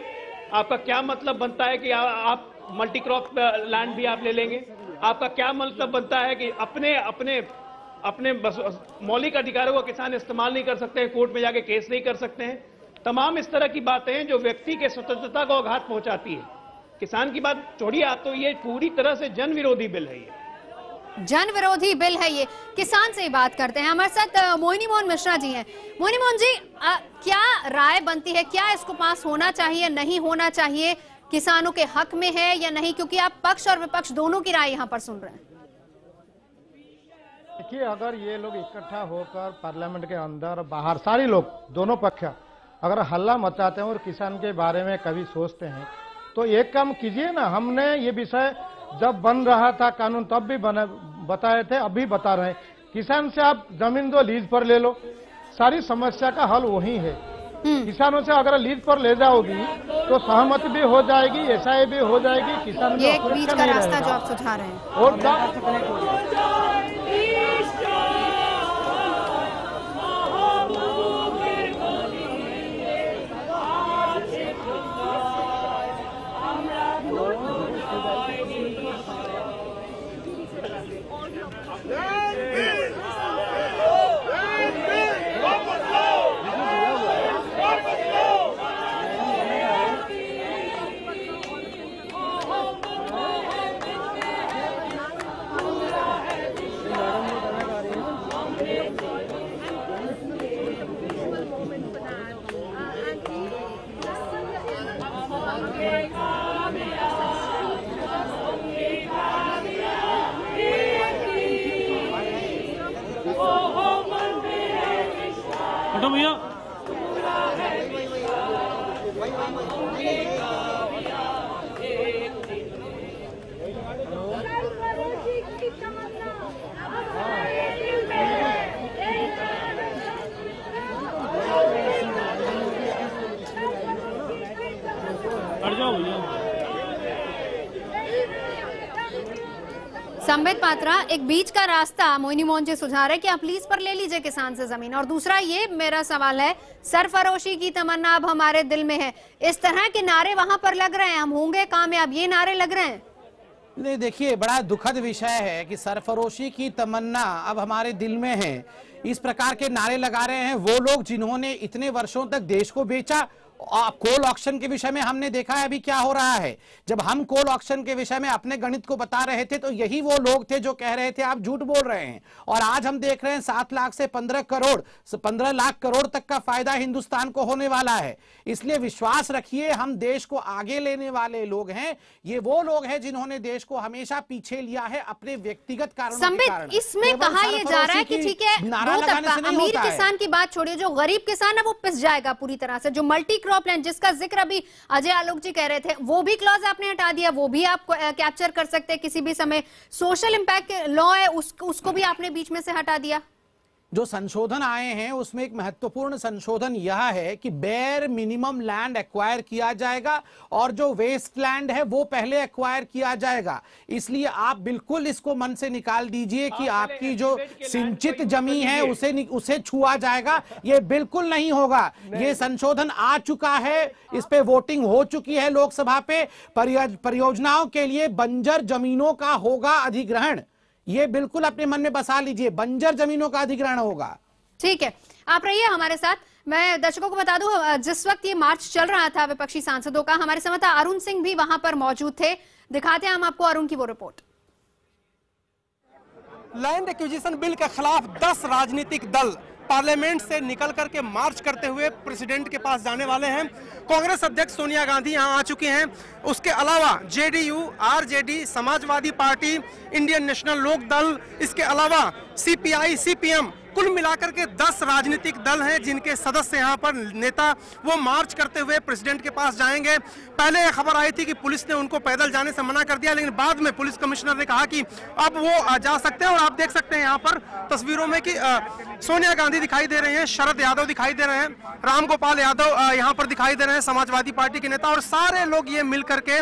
आपका क्या मतलब बनता है कि आप मल्टी क्रॉप लैंड भी आप ले लेंगे? आपका क्या मतलब बनता है कि अपने अपने अपने मौलिक अधिकारों को किसान इस्तेमाल नहीं कर सकते हैं, कोर्ट में जाके केस नहीं कर सकते हैं? तमाम इस तरह की बातें हैं जो व्यक्ति के स्वतंत्रता को आघात पहुंचाती है। किसान की बात छोड़िए आप, तो ये पूरी तरह से जन विरोधी बिल है, ये जन विरोधी बिल है। ये किसान से ही बात करते हैं। हमारे साथ मोहिनी मोहन मिश्रा जी हैं। मोहिनी मोहन जी, क्या राय बनती है, क्या इसको पास होना चाहिए, नहीं होना चाहिए, किसानों के हक में है या नहीं? क्योंकि आप पक्ष और विपक्ष दोनों की राय यहाँ पर सुन रहे हैं। देखिए, अगर ये लोग इकट्ठा होकर पार्लियामेंट के अंदर बाहर सारे लोग दोनों पक्ष अगर हल्ला मचाते हैं और किसान के बारे में कभी सोचते हैं, तो एक काम कीजिए ना। हमने ये विषय जब बन रहा था कानून तब भी बताए थे, अभी बता रहे हैं, किसान से आप जमीन दो, लीज पर ले लो, सारी समस्या का हल वही है। किसानों से अगर लीज पर ले जाओगी तो सहमति भी हो जाएगी, एसआई भी हो जाएगी, किसान ये एक बीच का रास्ता जो आप सुझा रहे हैं। और भैया हट जाओ भैया। संबित पात्रा, एक बीच का रास्ता मोहिनी मोहन जी सुझा रहे हैं कि आप लीज पर ले लीजिए किसान से जमीन। और दूसरा ये मेरा सवाल है, सरफरोशी की तमन्ना अब हमारे दिल में है, इस तरह के नारे वहां पर लग रहे हैं, हम होंगे कामयाब, ये नारे लग रहे हैं। नहीं, देखिए, बड़ा दुखद विषय है कि सरफरोशी की तमन्ना अब हमारे दिल में है। इस प्रकार के नारे लगा रहे हैं वो लोग जिन्होंने इतने वर्षों तक देश को बेचा। कोल ऑक्शन के विषय में हमने देखा है अभी क्या हो रहा है। जब हम कोल ऑक्शन के विषय में अपने गणित को बता रहे थे तो यही वो लोग थे जो कह रहे थे आप झूठ बोल रहे हैं। और आज हम देख रहे हैं 7 लाख से 15 लाख करोड़ तक का फायदा हिंदुस्तान को होने वाला है। इसलिए विश्वास रखिए, हम देश को आगे लेने वाले लोग हैं। ये वो लोग हैं जिन्होंने देश को हमेशा पीछे लिया है अपने व्यक्तिगत कारणों के कारण। इसमें कहा यह जा रहा है कि ठीक है, अमीर किसान की बात छोड़िए, जो गरीब किसान है वो पिस जाएगा पूरी तरह से। जो मल्टी क्रॉप लैंड जिसका जिक्र अभी अजय आलोक जी कह रहे थे, वो भी क्लॉज आपने हटा दिया, वो भी आप कैप्चर कर सकते हैं किसी भी समय। सोशल इंपैक्ट लॉ है, उसको भी आपने बीच में से हटा दिया। जो संशोधन आए हैं उसमें एक महत्वपूर्ण संशोधन यह है कि बेयर मिनिमम लैंड एक्वायर किया जाएगा और जो वेस्ट लैंड है वो पहले एक्वायर किया जाएगा। इसलिए आप बिल्कुल इसको मन से निकाल दीजिए कि आपकी जो सिंचित जमीन है उसे छुआ जाएगा, ये बिल्कुल नहीं होगा। ये संशोधन आ चुका है, इस पे वोटिंग हो चुकी है लोकसभा पे। परियोजनाओं के लिए बंजर जमीनों का होगा अधिग्रहण, ये बिल्कुल अपने मन में बसा लीजिए, बंजर जमीनों का अधिग्रहण होगा। ठीक है, आप रहिए हमारे साथ। मैं दर्शकों को बता दूं, जिस वक्त ये मार्च चल रहा था विपक्षी सांसदों का, हमारे संवाददाता अरुण सिंह भी वहां पर मौजूद थे। दिखाते हैं हम आपको अरुण की वो रिपोर्ट। लैंड एक्विजिशन बिल के खिलाफ 10 राजनीतिक दल पार्लियामेंट से निकल करके मार्च करते हुए प्रेसिडेंट के पास जाने वाले हैं। कांग्रेस अध्यक्ष सोनिया गांधी यहां आ चुकी हैं। उसके अलावा JDU, RJD, Samajwadi party, Indian national लोक दल, इसके अलावा सीपीआई, सीपीएम, कुल मिलाकर के 10 राजनीतिक दल हैं जिनके सदस्य यहां पर नेता वो मार्च करते हुए प्रेसिडेंट के पास जाएंगे। पहले खबर आई थी कि पुलिस ने उनको पैदल जाने से मना कर दिया, लेकिन बाद में पुलिस कमिश्नर ने कहा कि अब वो जा सकते हैं। और आप देख सकते हैं यहां पर तस्वीरों में कि सोनिया गांधी दिखाई दे रहे हैं, शरद यादव दिखाई दे रहे हैं, राम गोपाल यादव यहाँ पर दिखाई दे रहे हैं, समाजवादी पार्टी के नेता, और सारे लोग ये मिल करके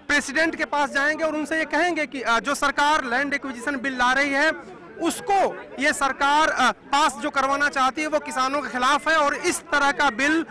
प्रेसिडेंट के पास जाएंगे और उनसे ये कहेंगे कि जो सरकार लैंड एक्विजिशन बिल ला रही है उसको ये सरकार पास जो करवाना चाहती है वो किसानों के खिलाफ है और इस तरह का बिल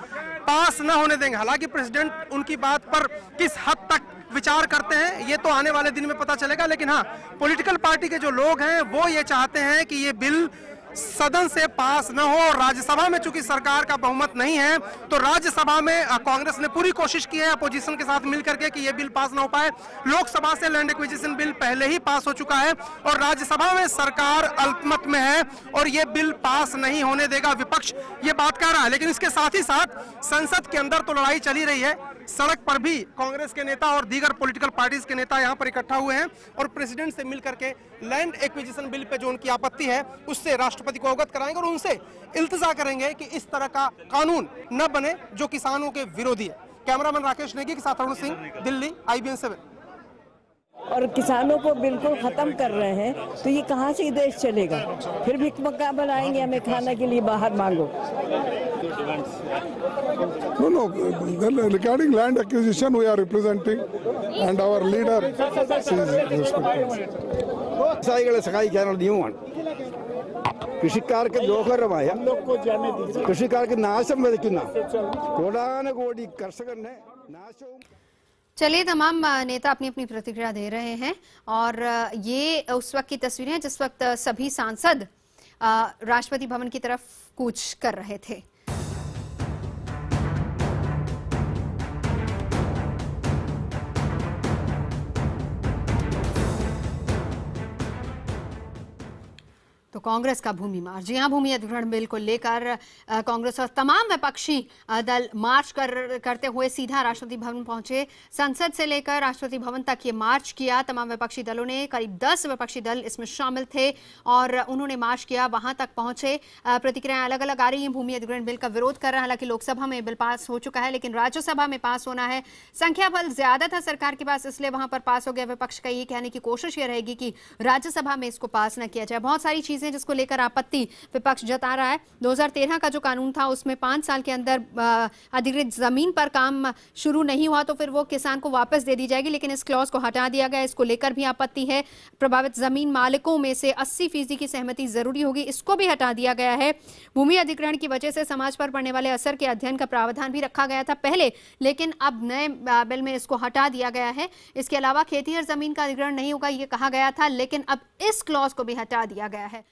पास न होने देंगे। हालांकि प्रेसिडेंट उनकी बात पर किस हद तक विचार करते हैं ये तो आने वाले दिन में पता चलेगा, लेकिन हाँ, पॉलिटिकल पार्टी के जो लोग हैं वो ये चाहते हैं कि ये बिल सदन से पास न हो। और राज्यसभा में चूंकि सरकार का बहुमत नहीं है तो राज्यसभा में कांग्रेस ने पूरी कोशिश की है अपोजिशन के साथ मिलकर के कि ये बिल पास न हो पाए। लोकसभा से लैंड एक्विजिशन बिल पहले ही पास हो चुका है और राज्यसभा में सरकार अल्पमत में है और ये बिल पास नहीं होने देगा, विपक्ष ये बात कह रहा है। लेकिन इसके साथ ही साथ संसद के अंदर तो लड़ाई चली रही है, सड़क पर भी कांग्रेस के नेता और दीगर पॉलिटिकल पार्टीज के नेता यहां पर इकट्ठा हुए हैं और प्रेसिडेंट से मिलकर के लैंड एक्विजिशन बिल पे जो उनकी आपत्ति है उससे राष्ट्रपति को अवगत कराएंगे और उनसे इल्तिजा करेंगे कि इस तरह का कानून न बने जो किसानों के विरोधी है। कैमरामैन राकेश नेगी के साथ अरुण सिंह, दिल्ली, IBN 7। और किसानों को बिल्कुल खत्म कर रहे हैं तो ये कहाँ से देश चलेगा? फिर भी मक्का बनाएंगे, हमें खाने के लिए बाहर मांगो। No, regarding land acquisition we are representing and our leader is കൃഷിക്കാർക്ക് ദ്രോഹകരമായ കൃഷിക്കാർക്ക് നാശം വിതയ്ക്കുന്ന കോടാനുകോടി കർഷകരുടെ നാശവും। चलिए, तमाम नेता अपनी अपनी प्रतिक्रिया दे रहे हैं और ये उस वक्त की तस्वीरें हैं जिस वक्त सभी सांसद राष्ट्रपति भवन की तरफ कूच कर रहे थे। तो कांग्रेस का भूमि मार्च, जी हां, भूमि अधिग्रहण बिल को लेकर कांग्रेस और तमाम विपक्षी दल मार्च करते हुए सीधा राष्ट्रपति भवन पहुंचे। संसद से लेकर राष्ट्रपति भवन तक ये मार्च किया। तमाम विपक्षी दलों ने, करीब 10 विपक्षी दल इसमें शामिल थे और उन्होंने मार्च किया, वहां तक पहुंचे। प्रतिक्रियाएं अलग अलग आ रही हैं। भूमि अधिग्रहण बिल का विरोध कर रहा है, हालांकि लोकसभा में बिल पास हो चुका है लेकिन राज्यसभा में पास होना है। संख्या बल ज्यादा था सरकार के पास, इसलिए वहां पर पास हो गया। विपक्ष का ये कहने की कोशिश ये रहेगी कि राज्यसभा में इसको पास न किया जाए। बहुत सारी चीजें जिसको लेकर आपत्ति विपक्ष जता रहा है। 2013 का जो कानून था उसमें 5 साल के अंदर अधिकृत जमीन पर काम शुरू नहीं हुआ तो फिर वो किसान को वापस दे दी जाएगी, लेकिन इस क्लॉज को हटा दिया गया। इसको लेकर भी आपत्ति है। प्रभावित जमीन मालिकों में से 80% की सहमति जरूरी होगी, इसको भी हटा दिया गया है। भूमि अधिग्रहण की वजह से समाज पर पड़ने वाले असर के अध्ययन का प्रावधान भी रखा गया था पहले, लेकिन अब नए बिल में इसको हटा दिया गया है। इसके अलावा खेती और जमीन का अधिग्रहण नहीं होगा ये कहा गया था, लेकिन अब इस क्लॉज को भी हटा दिया गया है।